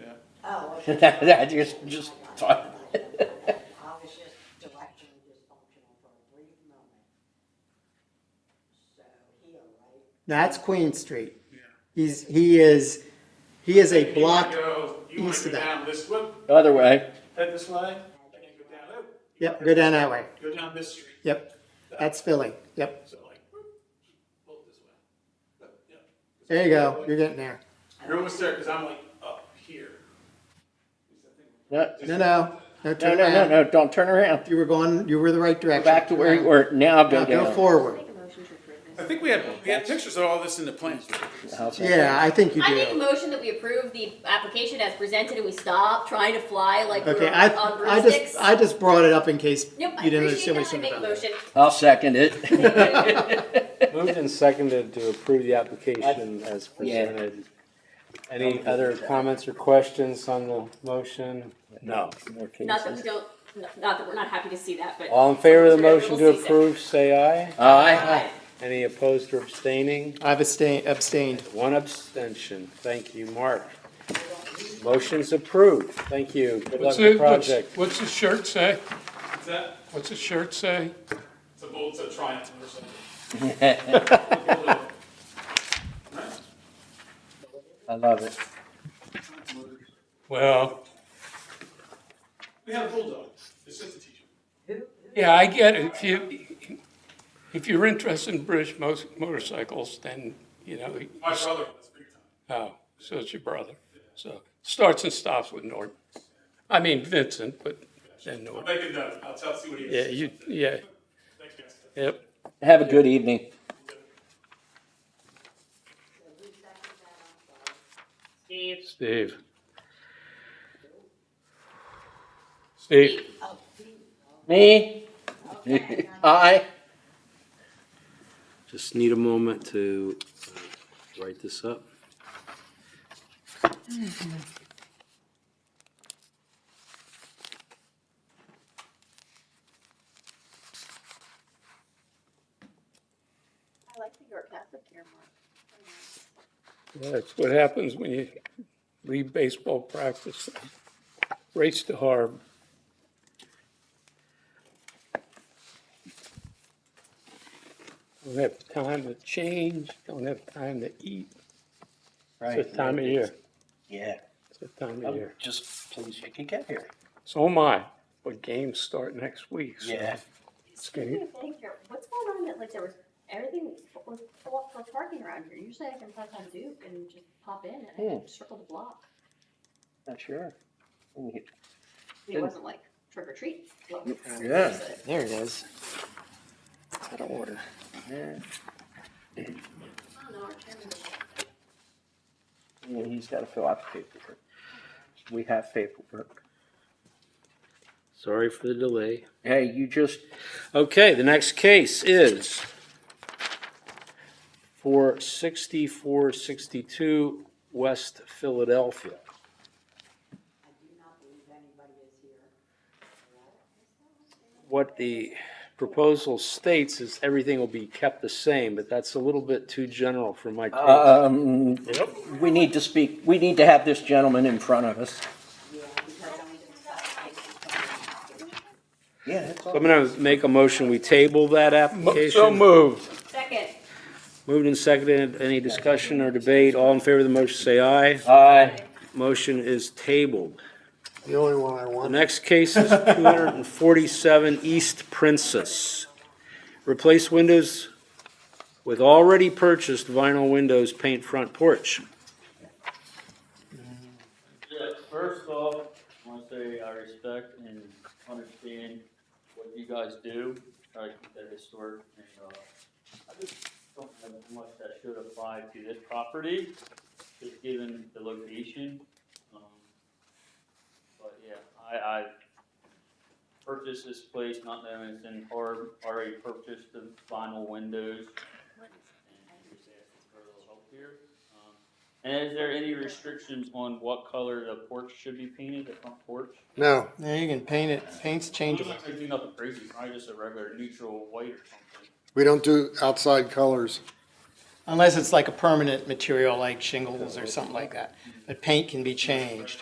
Oh, That just. I was just directionally dysfunctional for a brief moment. So here, right? that's Queen Street. Yeah. He is a block. You wanna east go of that. down this way, Other way. head this way, and then go down, oh, Yep, go down that way. go down this street. Yep, that's Philly. Yep, So like, pull it this way. Oh, yeah. there you go. You're getting there. You're almost there, cause I'm like up here. No, No, turn no, around. no, don't turn around. You were the right direction. Back to where you were. Now go Now go down. forward. I think we had pictures of all this in the plans. Yeah, I think you I make a do. motion that we approve the application as presented and we stop trying to fly like Okay, we're on I broomsticks. just brought it up in case Nope, I you didn't appreciate understand that, what I you make said a about it. motion. I'll second it. Moved and seconded to approve the application as presented. Any other comments or questions on the motion? No. More Not that we cases. don't, not that we're not happy to see that, but. All in favor of the We'll motion to see. approve, say aye. Aye. Any opposed or abstaining? I've abstained. One abstention. Thank you, Mark. Motion's approved. Thank you. Good luck What's with the the, project. what's the shirt say? What's that? What's the shirt say? It's a triumph or something. I love it. Well, We had a bulldog, it's just a t-shirt. yeah, I get it. If you're interested in British motorcycles, then, you know, My brother was big time. oh, so it's your brother. So starts and stops with Norton. I mean Vincent, but then I'll Norton. make it done, I'll see what he Yeah, is. yeah, Thanks, guys. yep. Have a good evening. Steve. Steve, Me? Aye. Just need a moment to write this up. I like the York Catholic here, Mark. that's what happens when you leave baseball practice. Race to HARB. Don't have time to change, don't have time to eat. It's the time of year, Yeah. it's the time of I'm year. just pleased you could get here. So am I, but games start next week. so Yeah. it's gonna- Thank you. What's going on that, like, there was, everything was full for parking around here. Usually I can park on Duke and just pop in and I can circle the block. Not sure. It wasn't like trick or treat. Yeah. There it is. Out of order. Yeah. I don't know, our chairman. Yeah, he's got to fill out the paperwork. We have paperwork. Sorry for the delay. Hey, you just, Okay, the next case is for 6462 West Philadelphia. I do not believe anybody is here. What the proposal states is everything will be kept the same, but that's a little bit too general for my taste. we need to speak, we need to have this gentleman in front of us. Yeah, that's So all. I'm gonna make a motion, we table that So application. moved. Second. Moved and seconded, any discussion or debate? All in favor of the motion, say aye. Aye. Motion is tabled. The only one I The want. next case is 247 East Princess. Replace windows with already purchased vinyl windows, paint front porch. First off, I want to say I respect and understand what you guys do, try to keep that historic, and, I just don't have much that should apply to this property, just given the location. Yeah, I purchased this place, not knowing it's in HARB, already purchased the vinyl windows. And just asking for a little help here. And is there any restrictions on what color the porch should be painted, the front porch? No, Yeah, you can paint it, paint's I'm changeable. not gonna do nothing crazy, probably just a regular neutral white or something. we don't do outside colors. Unless it's like a permanent material like shingles or something like that. But paint can be changed.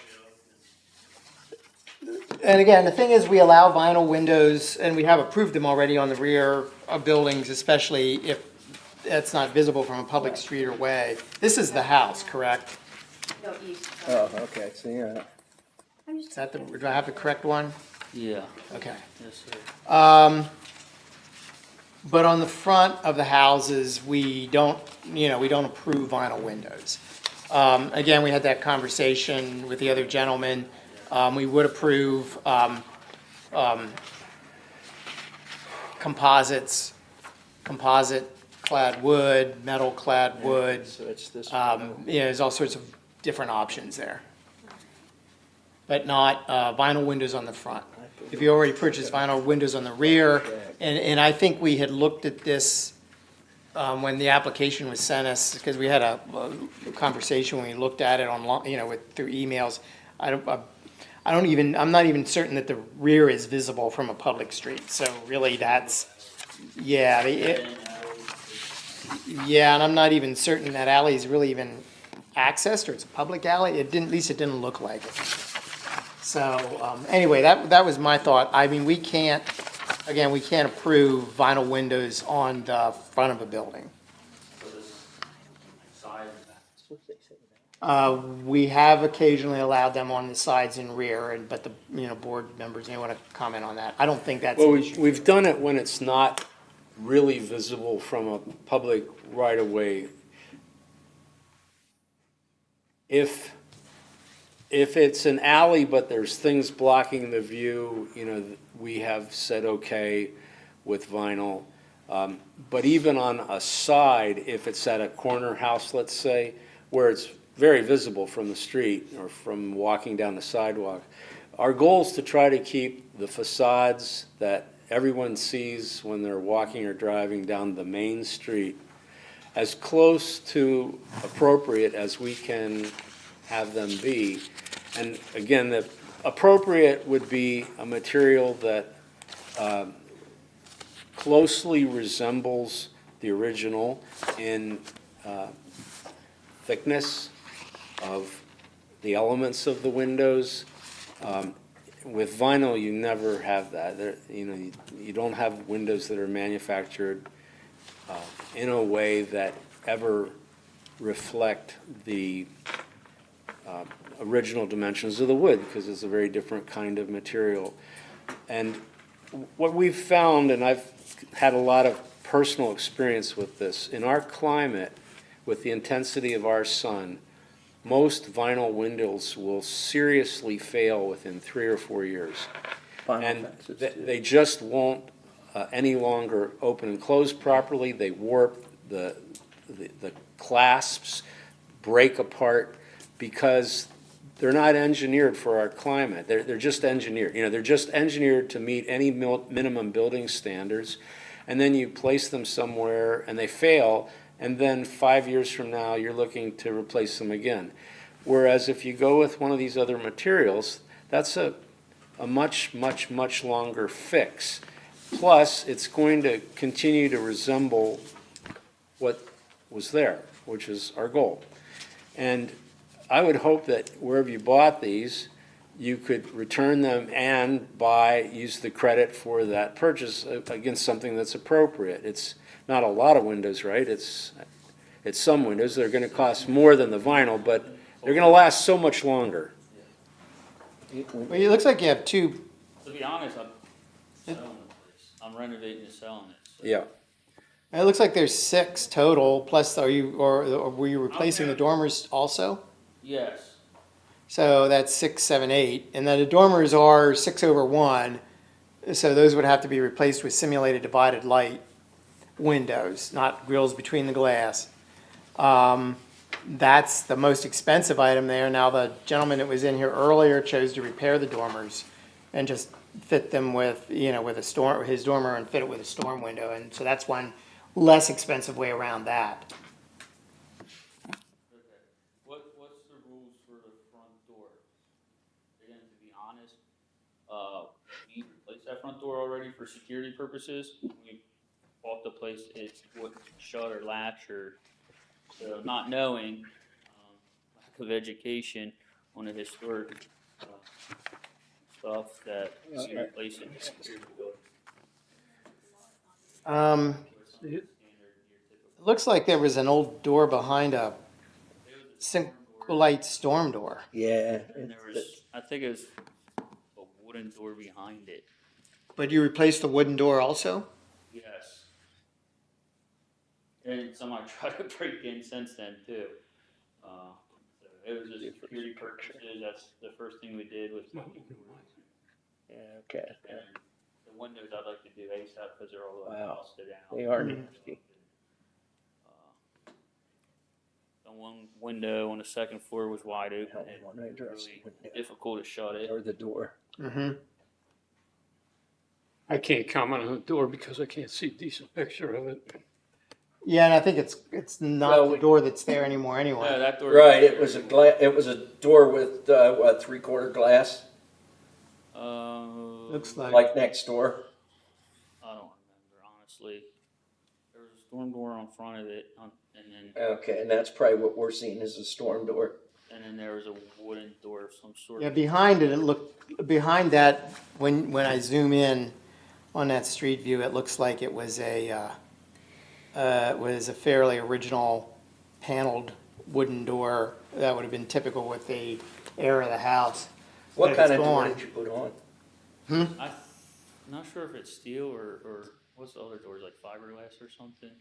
And again, the thing is, we allow vinyl windows, and we have approved them already on the rear of buildings, especially if it's not visible from a public street or way. This is the house, correct? No, east. Oh, okay, so yeah. Is that the, do I have the correct one? Yeah, Okay. yes, sir. But on the front of the houses, we don't, we don't approve vinyl windows. Again, we had that conversation with the other gentleman. We would approve composites, composite clad wood, metal clad wood. So it's this. There's all sorts of different options there. But not vinyl windows on the front. If you already purchased vinyl windows on the rear, and I think we had looked at this when the application was sent us, because we had a conversation when we looked at it online, through emails. I'm not even certain that the rear is visible from a public street, so really that's, yeah, yeah, and I'm not even certain that alley is really even accessed, or it's a public alley. At least it didn't look like it. So, anyway, that was my thought. I mean, we can't approve vinyl windows on the front of a building. So this side We have occasionally allowed them on the sides and rear, but the, board members may want to comment on that. I don't think that's Well, an issue. we've done it when it's not really visible from a public right-of-way. If it's an alley, but there's things blocking the view, we have said okay with vinyl. But even on a side, if it's at a corner house, let's say, where it's very visible from the street or from walking down the sidewalk, our goal is to try to keep the facades that everyone sees when they're walking or driving down the main street as close to appropriate as we can have them be. And again, the appropriate would be a material that closely resembles the original in thickness of the elements of the windows. With vinyl, you never have that. You don't have windows that are manufactured in a way that ever reflect the original dimensions of the wood, because it's a very different kind of material. And what we've found, and I've had a lot of personal experience with this, in our climate, with the intensity of our sun, most vinyl windows will seriously fail within 3 or 4 years. And they just won't any longer open and close properly. They warp, the clasps break apart because they're not engineered for our climate. They're just engineered. They're just engineered to meet any minimum building standards. And then you place them somewhere and they fail, and then 5 years from now you're looking to replace them again. Whereas if you go with one of these other materials, that's a much, much, much longer fix. Plus, it's going to continue to resemble what was there, which is our goal. And I would hope that wherever you bought these, you could return them and use the credit for that purchase against something that's appropriate. It's not a lot of windows, right? It's some windows that are going to cost more than the vinyl, but they're going to last so much longer. Well, it looks like you have two. To be honest, I'm selling the place. I'm renovating and selling it. So. Yeah. It looks like there's 6 total, plus or were you replacing the dormers also? Yes. So that's 6, 7, 8, and then the dormers are 6/1, so those would have to be replaced with simulated divided light windows, not grills between the glass. that's the most expensive item there. Now, the gentleman that was in here earlier chose to repair the dormers and just fit them with, with his dormer and fit it with a storm window. And so that's one less expensive way around that. Okay. What's the rules for the front door? Again, to be honest, we replaced that front door already for security purposes. We bought the place, it wouldn't shut or latch or, so not knowing, lack of education on the historic, stuff that we replaced it. It looks like there was an old door behind a Light storm door. Yeah. And there was, I think it was a wooden door behind it. But you replaced the wooden door also? Yes. And someone tried to break in since then too. So it was just security purposes, that's the first thing we did was. Yeah, okay. And the windows I'd like to do ASAP because they're all Wow. busted out. They are nasty. The one window on the second floor was wide open. Hell, It one I was dressed really window. difficult to shut it. Or the door. Mm-hmm. I can't comment on the door because I can't see a decent picture of it. Yeah, and I think it's not Well, the door that's there anymore No, anyway. that door. Right, it was a door with, what, 3/4 glass, Looks like. like next door. I don't remember, honestly. There was a storm door on front of it, and then Okay, and that's probably what we're seeing is a storm door. there was a wooden door of some sort. Yeah, behind behind that, when I zoom in on that street view, it looks like it was a fairly original paneled wooden door that would have been typical with the era of the house. What But kind it's of door gone. did you put on? I'm not sure if it's steel or what's the other doors, like fiberglass or something.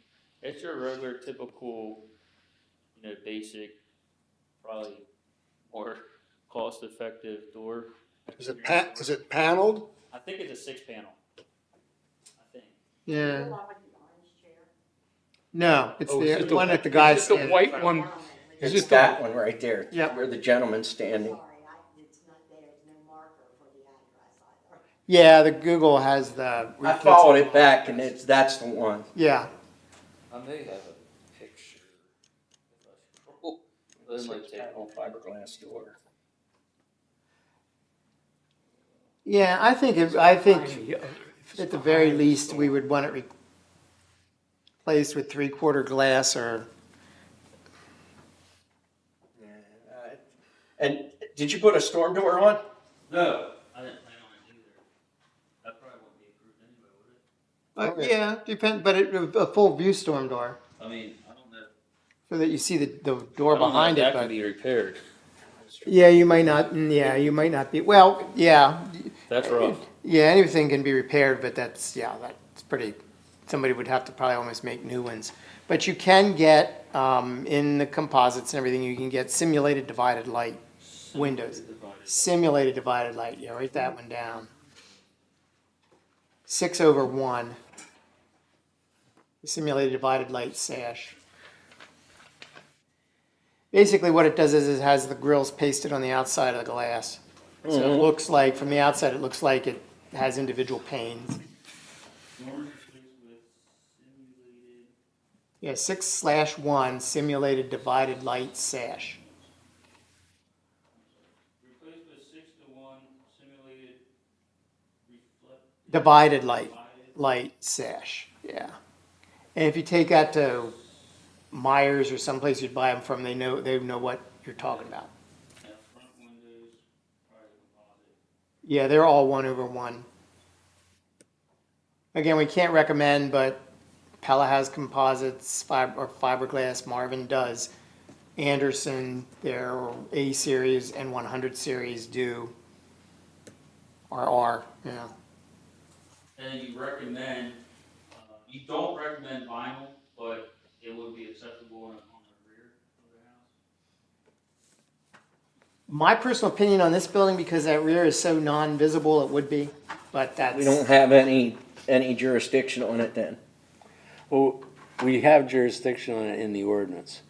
It's your regular, typical, basic, probably more cost-effective door. Is it paneled? I think it's a 6-panel. I think. Yeah. No, it's Oh, is it the one that the guy's Is it the standing. white one? Is It's it that one right there. Yep. Where the gentleman's standing. It's not, there's no marker for the address either. Yeah, the Google has the. I followed it back and that's the one. Yeah, I may have a picture. If I scroll. Fiberglass door. yeah, I think at the very least, we would want it replaced with 3/4 glass or. And did you put a storm door on? No, I didn't plan on it either. That probably wouldn't be approved anyway, would it? Yeah, but a full view storm door, I mean, I don't know. so that you see the door behind it, That but, can be repaired. yeah, you might not be, well, yeah, That's rough. yeah, anything can be repaired, but that's pretty, somebody would have to probably almost make new ones. But you can get, in the composites and everything, you can get simulated divided light windows. Simulated divided light, yeah, write that one down. 6/1. Simulated divided light sash. Basically what it does is it has the grills pasted on the outside of the glass. So it looks like, from the outside, it looks like it has individual panes. Yeah, 6/1 simulated divided light sash. Replaced with 6-to-1 simulated Divided light sash, yeah. And if you take that to Myers or someplace you'd buy them from, they know what you're talking about. front windows, probably composite. Yeah, they're all 1/1. Again, we can't recommend, but Pella has composites, fiberglass, Marvin does. Anderson, their A series and 100 series do, or are, yeah. And you recommend, you don't recommend vinyl, but it would be acceptable on the rear of the house? My personal opinion on this building, because that rear is so non-visible, it would be, but that's. We don't have any jurisdiction on it then. Well, we have jurisdiction on it in the ordinance.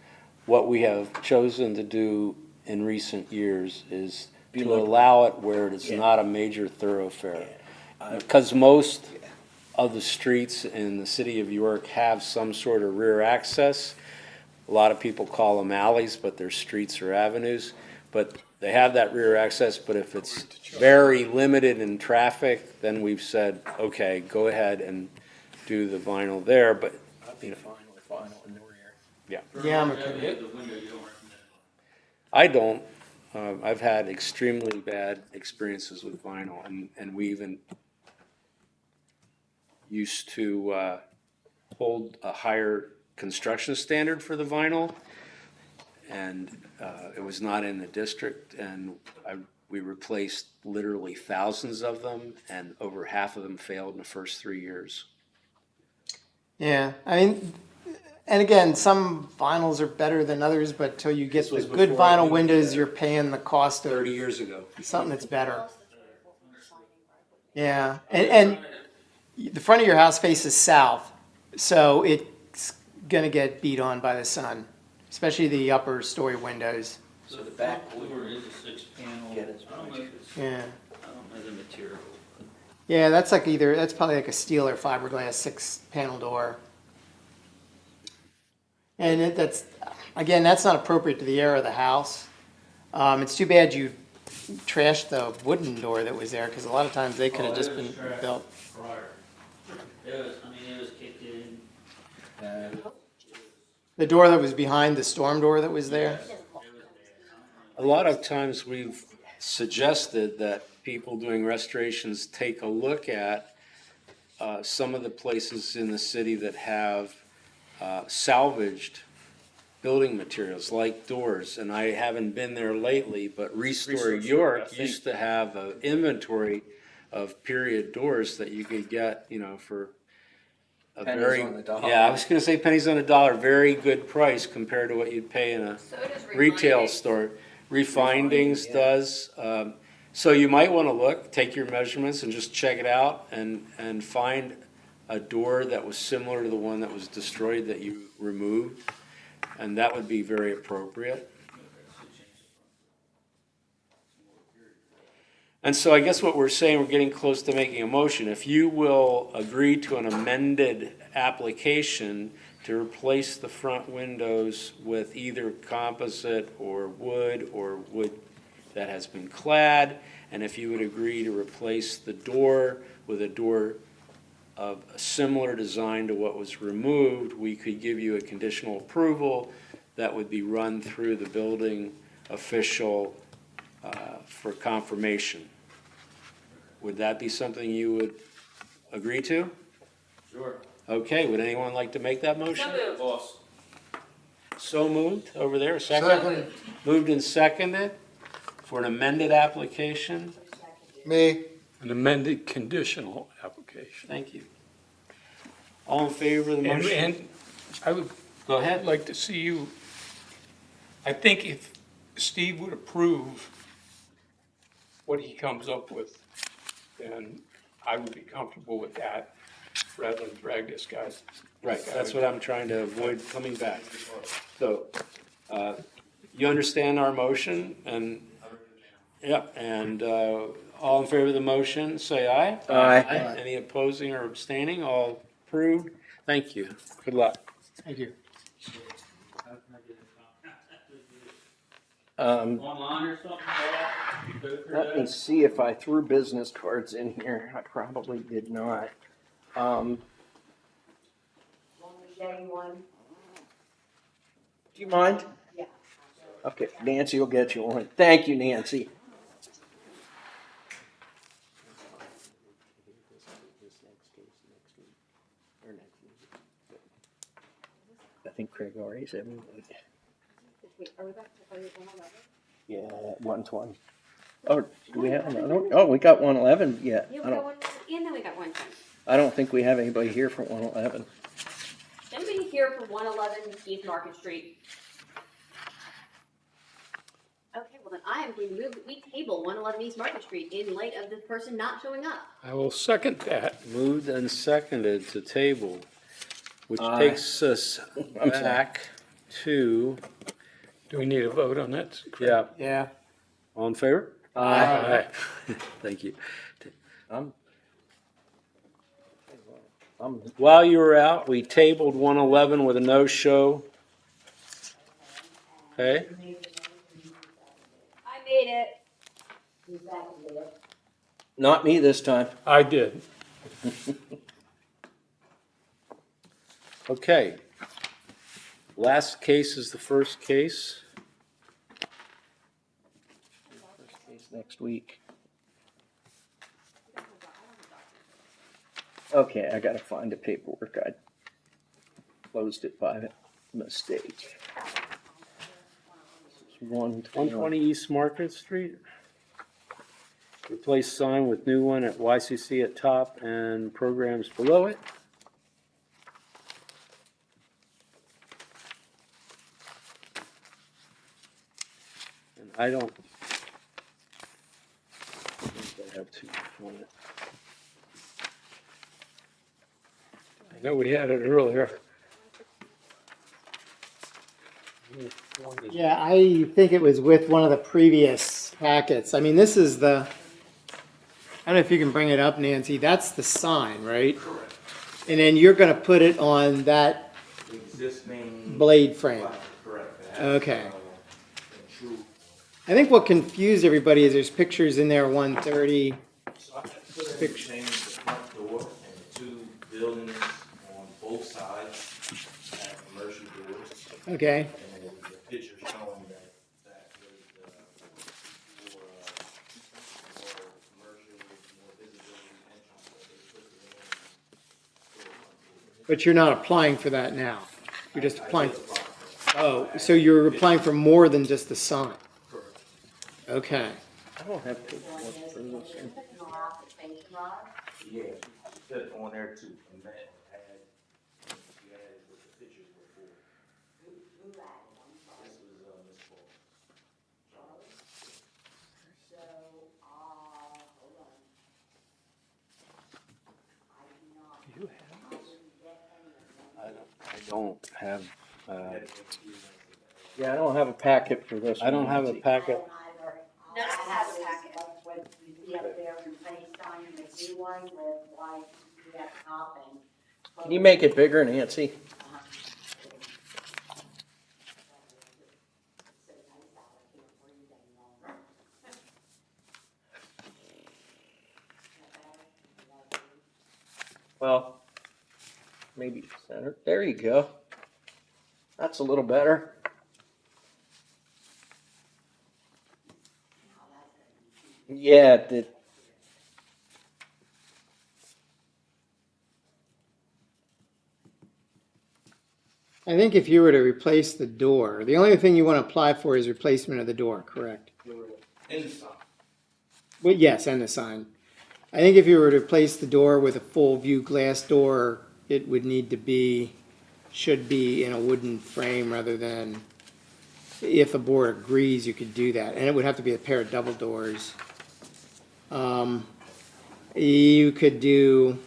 what we have chosen to do in recent years is to allow it where it is not a major thoroughfare. Because most of the streets in the city of York have some sort of rear access. A lot of people call them alleys, but they're streets or avenues. But they have that rear access, but if it's very limited in traffic, then we've said, okay, go ahead and do the vinyl there, but, you know, Fine with vinyl in the rear. Yeah, I'm okay with The it. window, you don't recommend. I don't. I've had extremely bad experiences with vinyl, and we even used to hold a higher construction standard for the vinyl, and it was not in the district, and we replaced literally thousands of them, and over half of them failed in the first 3 years. Yeah, I mean, and again, some vinyls are better than others, but till you get This the was good before I vinyl knew windows, better. you're paying the cost of 30 years ago. something that's better. Yeah, and the front of your house faces south, so it's gonna get beat on by the sun, especially the upper story windows. So the back door is a 6-panel. Get as I don't know if it's, Yeah, I don't know the material. yeah, that's like that's probably like a steel or fiberglass 6-panel door. And that's, again, that's not appropriate to the area of the house. It's too bad you trashed the wooden door that was there, because a lot of times they could have just been built. Prior. It was, I mean, it was kicked in. The door that was behind the storm door that was there? A lot of times we've suggested that people doing restorations take a look at some of the places in the city that have salvaged building materials like doors, and I haven't been there lately, but Restore York used to have an inventory of period doors that you could get, you know, for a Pennies very, on the dollar. yeah, I was gonna say pennies on the dollar, very good price compared to what you'd pay in a So does retail Refindings. store. Refindings does, so you might wanna look, take your measurements and just check it out and find a door that was similar to the one that was destroyed that you removed, and that would be very appropriate. And so I guess what we're saying, we're getting close to making a motion. If you will agree to an amended application to replace the front windows with either composite or wood that has been clad, and if you would agree to replace the door with a door of a similar design to what was removed, we could give you a conditional approval that would be run through the building official for confirmation. Would that be something you would agree to? Sure. Okay, would anyone like to make that motion? So moved. Boss. So moved, over there, second? Second. Moved and seconded for an amended application. Me, An amended conditional application. Thank you. All in favor of the motion? And I would Go ahead. like to see you, I think if Steve would approve what he comes up with, then I would be comfortable with that rather than drag this guy. Right, that's what I'm trying to avoid coming back. So, you understand our motion and, yep, and, all in favor of the motion, say aye. Aye. Any opposing or abstaining, all approved? Thank you. Good luck. Thank you. Online or something, Bob? You go through Let me that? see if I threw business cards in here. I probably did not. Do you mind? Yeah. Okay, Nancy will get you one. Thank you, Nancy. I think Craig already said we would. Yeah, 120. Oh, do we have another one? Oh, we got 111 yet. Yeah, I we got don't, one, and then we got 110. I don't think we have anybody here for 111. Anybody here for 111 East Market Street? Okay, well then I am going to move that we table 111 East Market Street in light of this person not showing up. I will second that. Moved and seconded to table, which Aye. takes us I'm sorry. back to Do we need a vote on that? Yeah, Yeah. all in favor? Aye. Thank you. I'm While you were out, we tabled 111 with a no-show. Okay, I made it. not me this time. I did. okay. Last case is the first case. Next week. Okay, I gotta find the paperwork. I closed it by mistake. 120 East Market Street. Replace sign with new one at YCC at top and programs below it. And I don't think I have too much on it. I know we had it earlier. Yeah, I think it was with one of the previous packets. I mean, this is the, I don't know if you can bring it up, Nancy. That's the sign, right? Correct. And then you're gonna put it on that Existing. blade frame. Correct. Okay. True. I think what confused everybody is there's pictures in there, 130. So I put it in change the front door and the two buildings on both sides have commercial doors. Okay. And then the picture showing that was, for commercial, more visibility entrance, so they put it in. But you're not applying for that now. You're just applying. Oh, so you're applying for more than just the sign? Correct. Okay. I don't have paperwork for this. Yeah, put it on there to amend, add, you added what the pictures were for. This was, Ms. Paul. I don't have, Yeah, I don't have a packet for this. I don't one, have a Nancy. packet. None of us have a packet. What you see up there in FaceTime, the new one with like, you got topping. Can you make it bigger, Nancy? Well, maybe center. There you go. That's a little better. Yeah, the, I think if you were to replace the door, the only thing you want to apply for is replacement of the door, correct? Inside. Well, yes, and the sign. I think if you were to replace the door with a full view glass door, it would need to be, should be in a wooden frame rather than, if the board agrees, you could do that. And it would have to be a pair of double doors. You could do,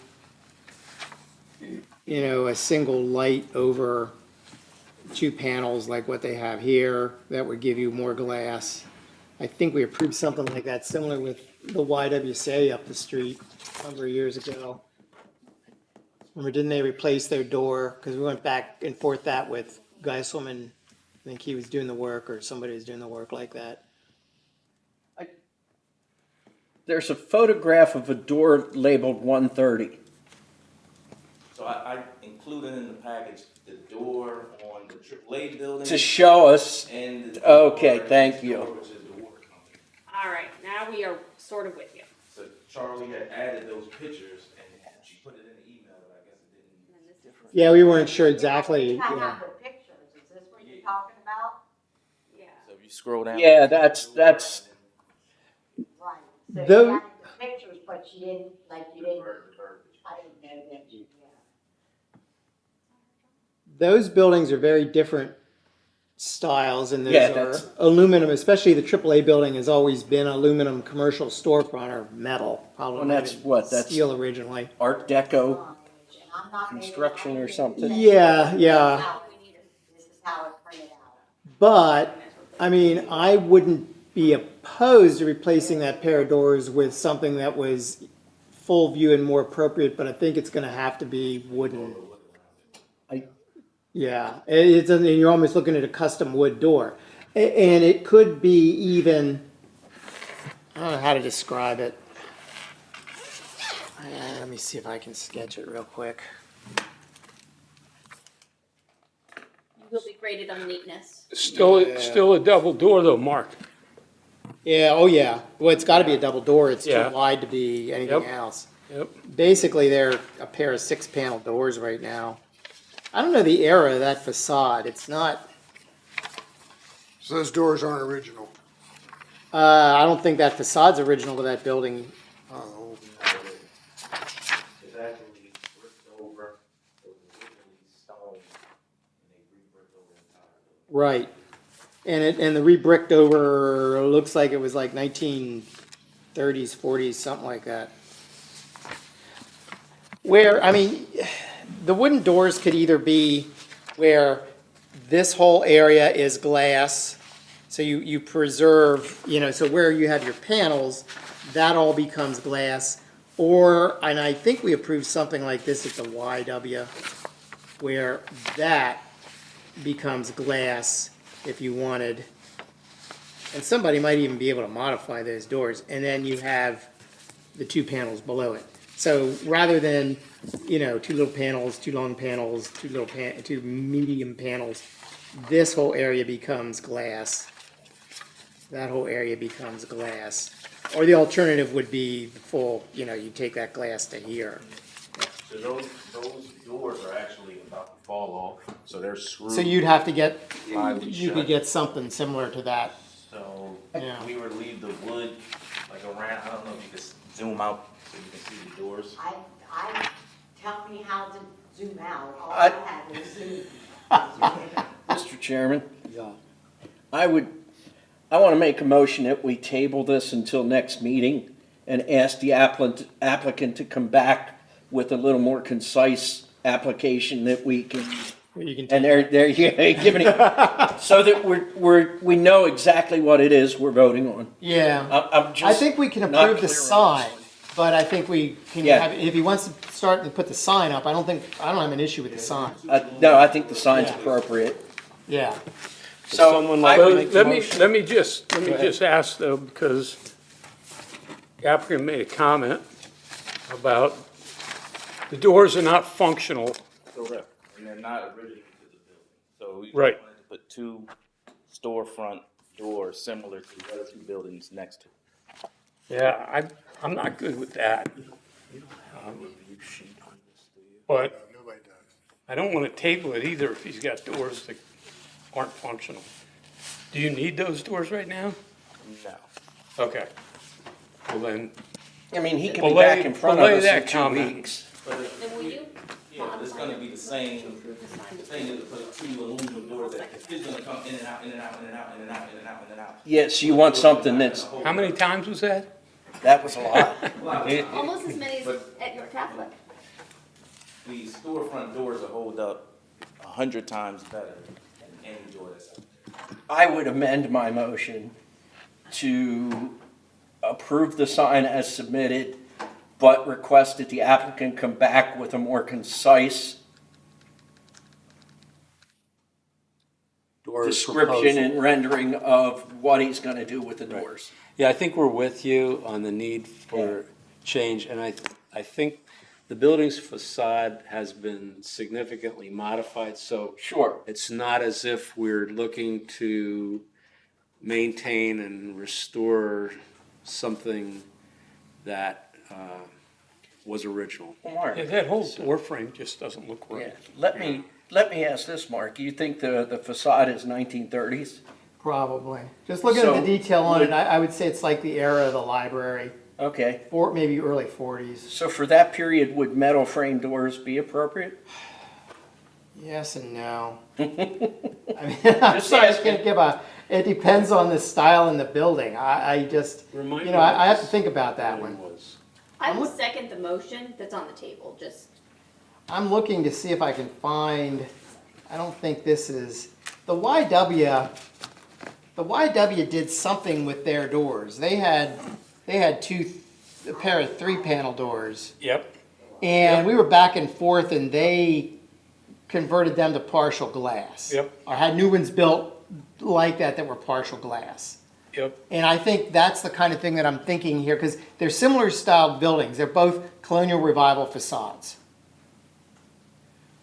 you know, a single light over two panels like what they have here. That would give you more glass. I think we approved something like that, similar with the YWCA up the street a number of years ago. Remember, didn't they replace their door? Because we went back and forth that with Geiselman. I think he was doing the work or somebody was doing the work like that. there's a photograph of a door labeled 130. So I included in the package the door on the AAA building. To show us, And the okay, door thank next you. door, which is the water company. All right, now we are sort of with you. So Charlie had added those pictures and she put it in the email, but I guess it didn't. Yeah, we weren't sure exactly. I Yeah. have the pictures, is this what you're talking about? Yeah. So if you scroll down. Yeah, that's Right. So Though- you got the pictures, but you didn't, like, you didn't, I didn't know that you, yeah. Those buildings are very different styles, and those Yeah, are that's- aluminum, especially the AAA building has always been aluminum commercial storefront or metal, probably. And that's what, that's- Steel originally. Art Deco And I'm not maybe- construction or something. Yeah, yeah, This is how it printed out. but I mean, I wouldn't be opposed to replacing that pair of doors with something that was full view and more appropriate, but I think it's gonna have to be wooden. Yeah, it's, and you're almost looking at a custom wood door. And it could be even, I don't know how to describe it. Let me see if I can sketch it real quick. You will be graded on neatness. Still a double door though, Mark. Yeah, oh yeah. Well, it's gotta be a double door. It's too Yeah. wide to be anything Yep. else. Yep. Basically, they're a pair of 6-panel doors right now. I don't know the era of that facade. It's not, So those doors aren't original. I don't think that facade's original to that building. Oh, It's actually bricked over, it was originally stone, and they re-bricked over the entire building. Right. And the re-bricked over, looks like it was like 1930s, 40s, something like that. Where, I mean, the wooden doors could either be where this whole area is glass, so you preserve, so where you have your panels, that all becomes glass. Or, and I think we approved something like this at the YW, where that becomes glass if you wanted. And somebody might even be able to modify those doors, and then you have the 2 panels below it. So rather than, 2 little panels, 2 long panels, 2 medium panels, this whole area becomes glass. That whole area becomes glass. Or the alternative would be the full, you take that glass to here. So those doors are actually about to fall off, so they're screwed. So you'd have to get, Plywood you could shut. get something similar to that. So Yeah. we would leave the wood like around, I don't know if you could zoom out so you can see the doors. Tell me how to zoom out. All I- I have is zoom. Mr. Chairman? Yeah. I want to make a motion that we table this until next meeting and ask the applicant to come back with a little more concise application that we can, You can and they're giving it, so that we know exactly what it is we're voting on. Yeah. I'm just I think we can not approve the clear on sign, this but I think we can Yeah. have, if he wants to start to put the sign up, I don't have an issue with the sign. one. No, I think the sign's appropriate. Yeah. So someone I like would to make make the Let me, motion. let me just ask though, because the applicant made a comment about the doors are not functional. Correct. And they're not original to the building. So we Right. wanted to put 2 storefront doors similar to the other 2 buildings next to it. Yeah, I'm not good with that. But nobody does. I don't want to table it either if he's got doors that aren't functional. Do you need those doors right now? No. Okay. Well then, I mean, he can be Belay- back in front of belay us that in 2 comment. weeks. But And will you? yeah, but it's gonna be the same. The thing is to put 2 aluminum doors that it's gonna come in and out, in and out, in and out, in and out, in and out, in and out. Yes, you want something that's, how many times was that? that was a lot. Almost as many as at York Catholic. The storefront doors will hold up 100 times better than any door that's out there. I would amend my motion to approve the sign as submitted, but request that the applicant come back with a more concise description and rendering of what he's gonna do with the doors. Yeah, I think we're with you on the need for change, and I think the building's facade has been significantly modified, so Sure. it's not as if we're looking to maintain and restore something that was original. Mark, Yeah, that whole door frame just doesn't look yeah, right. let me ask this, Mark. You think the facade is 1930s? Probably. Just looking at So, the detail on it, I would say it's like the era of the library, Okay, or maybe early 40s. so for that period, would metal frame doors be appropriate? Yes and no. I mean, I'm Just sorry, I asking. can't give it depends on the style in the building. I just, Remind me I have what to think about that building one. was. I will second the motion that's on the table, just. I'm looking to see if I can find, I don't think this is, the YW the YW did something with their doors. They had a pair of 3-panel doors. Yep, And we were back and forth, and they converted them to partial glass. Yep. Or had new ones built like that were partial glass. yep. And I think that's the kind of thing that I'm thinking here, because they're similar styled buildings. They're both colonial revival facades.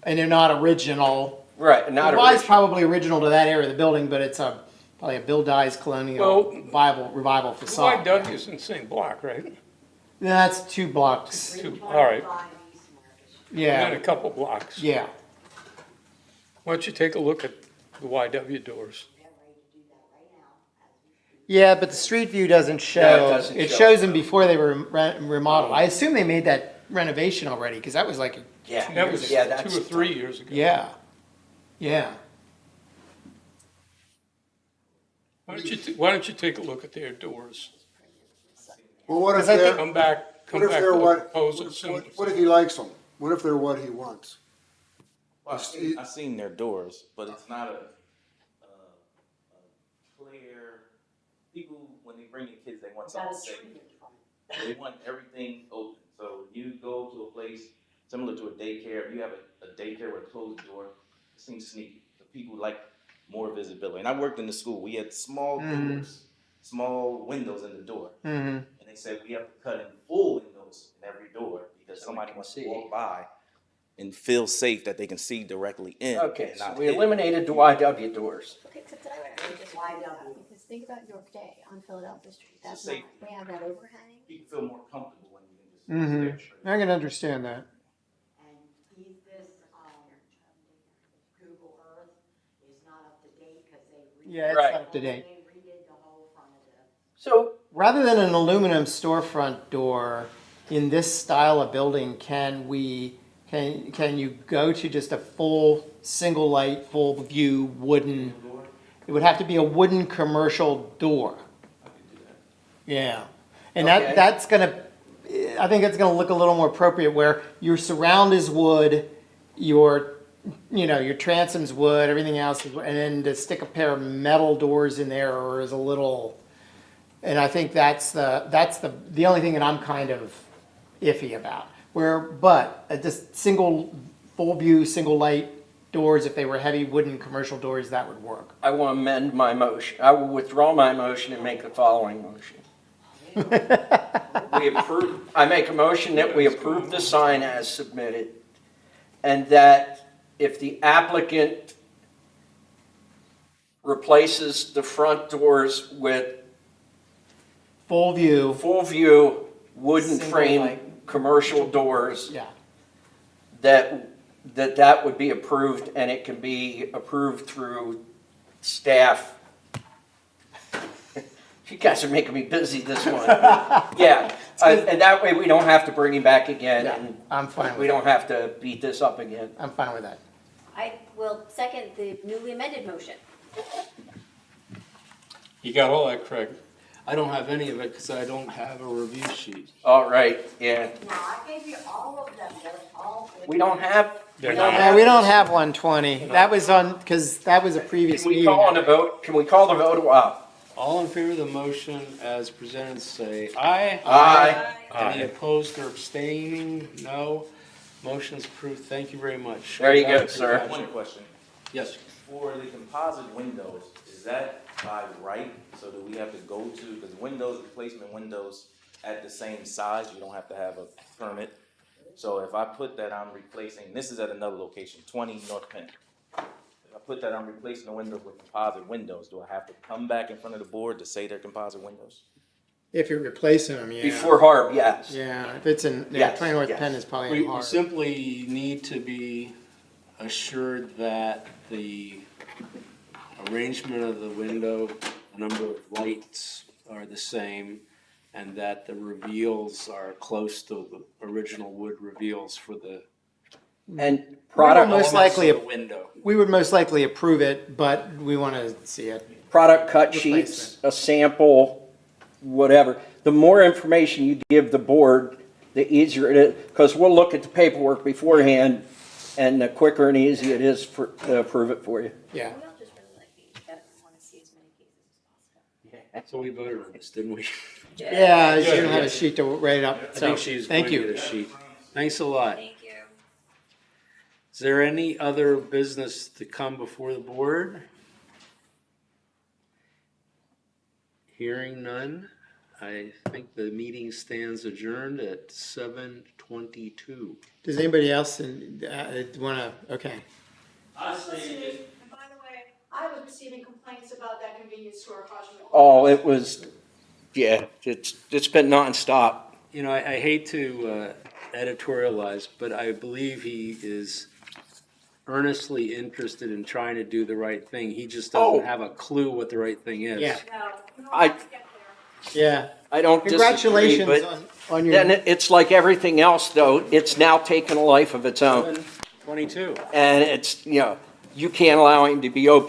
And they're not original. Right, not The Y's original. probably original to that area of the building, but it's probably a Bill Dye's colonial revival facade. YW's in the same block, right? That's 2 blocks. All right, and then a Yeah, couple blocks. yeah. Why don't you take a look at the YW doors? Yeah, but the street view doesn't show. No, it doesn't It show. shows them before they were remodeled. I assume they made that renovation already, because that was like, Yeah, That was yeah, that's 2 or 3 years ago. yeah, yeah. Why don't you take a look at their doors? Well, what if Because I they're, think- Come back what if with they're a what, proposal soon. what if he likes them? What if they're what he wants? Well, I've seen their doors, but it's not a clear, people, when they bring their kids, they want something safe. They want everything open. So you go to a place similar to a daycare, if you have a daycare with a closed door, it seems sneaky. The people like more visibility. And I worked in the school, we had small doors, small windows in the door. Mm-hmm. And they said we have to cut in full windows in every door because somebody wants to walk by and feel safe that they can see directly in. Okay, and so not we hit. eliminated the YW doors. Okay, except that I would actually just because think about York Day on Philadelphia Street. That's not, safety. they have that overhang. People feel more comfortable when you can just stare straight. I can understand that. And Google Earth is not up to date because they Yeah, it's Right. not up to date. They redid the whole front of the. So, Rather than an aluminum storefront door in this style of building, can you go to just a full, single light, full view wooden? It would have to be a wooden commercial door. Yeah, and Okay. that's gonna, I think it's gonna look a little more appropriate where your surround is wood, your transom's wood, everything else is wood, and then to stick a pair of metal doors in there is a little, and I think that's the only thing that I'm kind of iffy about. But just single, full view, single light doors, if they were heavy wooden commercial doors, that would work. I will amend my motion. I will withdraw my motion and make the following motion. I make a motion that we approve the sign as submitted, and that if the applicant replaces the front doors with Full view, full view wooden Single frame light. commercial doors, yeah. that would be approved, and it can be approved through staff. You guys are making me busy this one. Yeah, and that way we don't have to bring him back again, Yeah, and I'm fine we with don't that. have to beat this up again. I'm fine with that. I will second the newly amended motion. You got all that, Craig? I don't have any of it because I don't have a review sheet. All right, yeah. No, I gave you all of them, they're all. We don't have, They're we don't not. Yeah, have. we don't have 120. That was because that was a previous Can we meeting. call on a vote? Can we call the vote? All in favor of the motion as presented, say aye. Aye. Any opposed or abstaining? No. Motion's approved. Thank you very much. There you go, sir. One question. Yes. For the composite windows, is that by right? So do we have to go to, because windows, replacement windows at the same size, you don't have to have a permit. So if I put that I'm replacing, this is at another location, 20 North Penn. If I put that I'm replacing the windows with composite windows, do I have to come back in front of the board to say they're composite windows? If you're replacing them, yeah. Before HARB, yes. Yeah, if it's in, Yes, 20 North yes. Penn is probably We in we hard. simply need to be assured that the arrangement of the window, the number of lights are the same, and that the reveals are close to the original wood reveals for the And product, most elements likely of a- the window. We would most likely approve it, but we want to see it. product cut sheets, a sample, whatever. The more information you give the board, the easier it is, because we'll look at the paperwork beforehand, and the quicker and easier it is to approve it for you. Yeah. We all just really like being together and want to see as many cases as So we voted on this, didn't we? Yeah, you don't have a sheet to write it up, I so, think she's going thank to you. get a sheet. Thanks a lot. Thank you. Is there any other business to come before the board? Hearing none, I think the meeting stands adjourned at 7:22. Does anybody else wanna, okay. I say, And by the way, I was receiving complaints about that convenience store across from the. Oh, it was, yeah, it's been nonstop. You know, I hate to editorialize, but I believe he is earnestly interested in trying to do the right thing. He just doesn't Oh. have a clue what the right thing is. Yeah. I, Yeah, I don't disagree, congratulations but on your. then it's like everything else, though, it's now taken a life of its own. 7:22. And it's, you know, you can't allow him to be open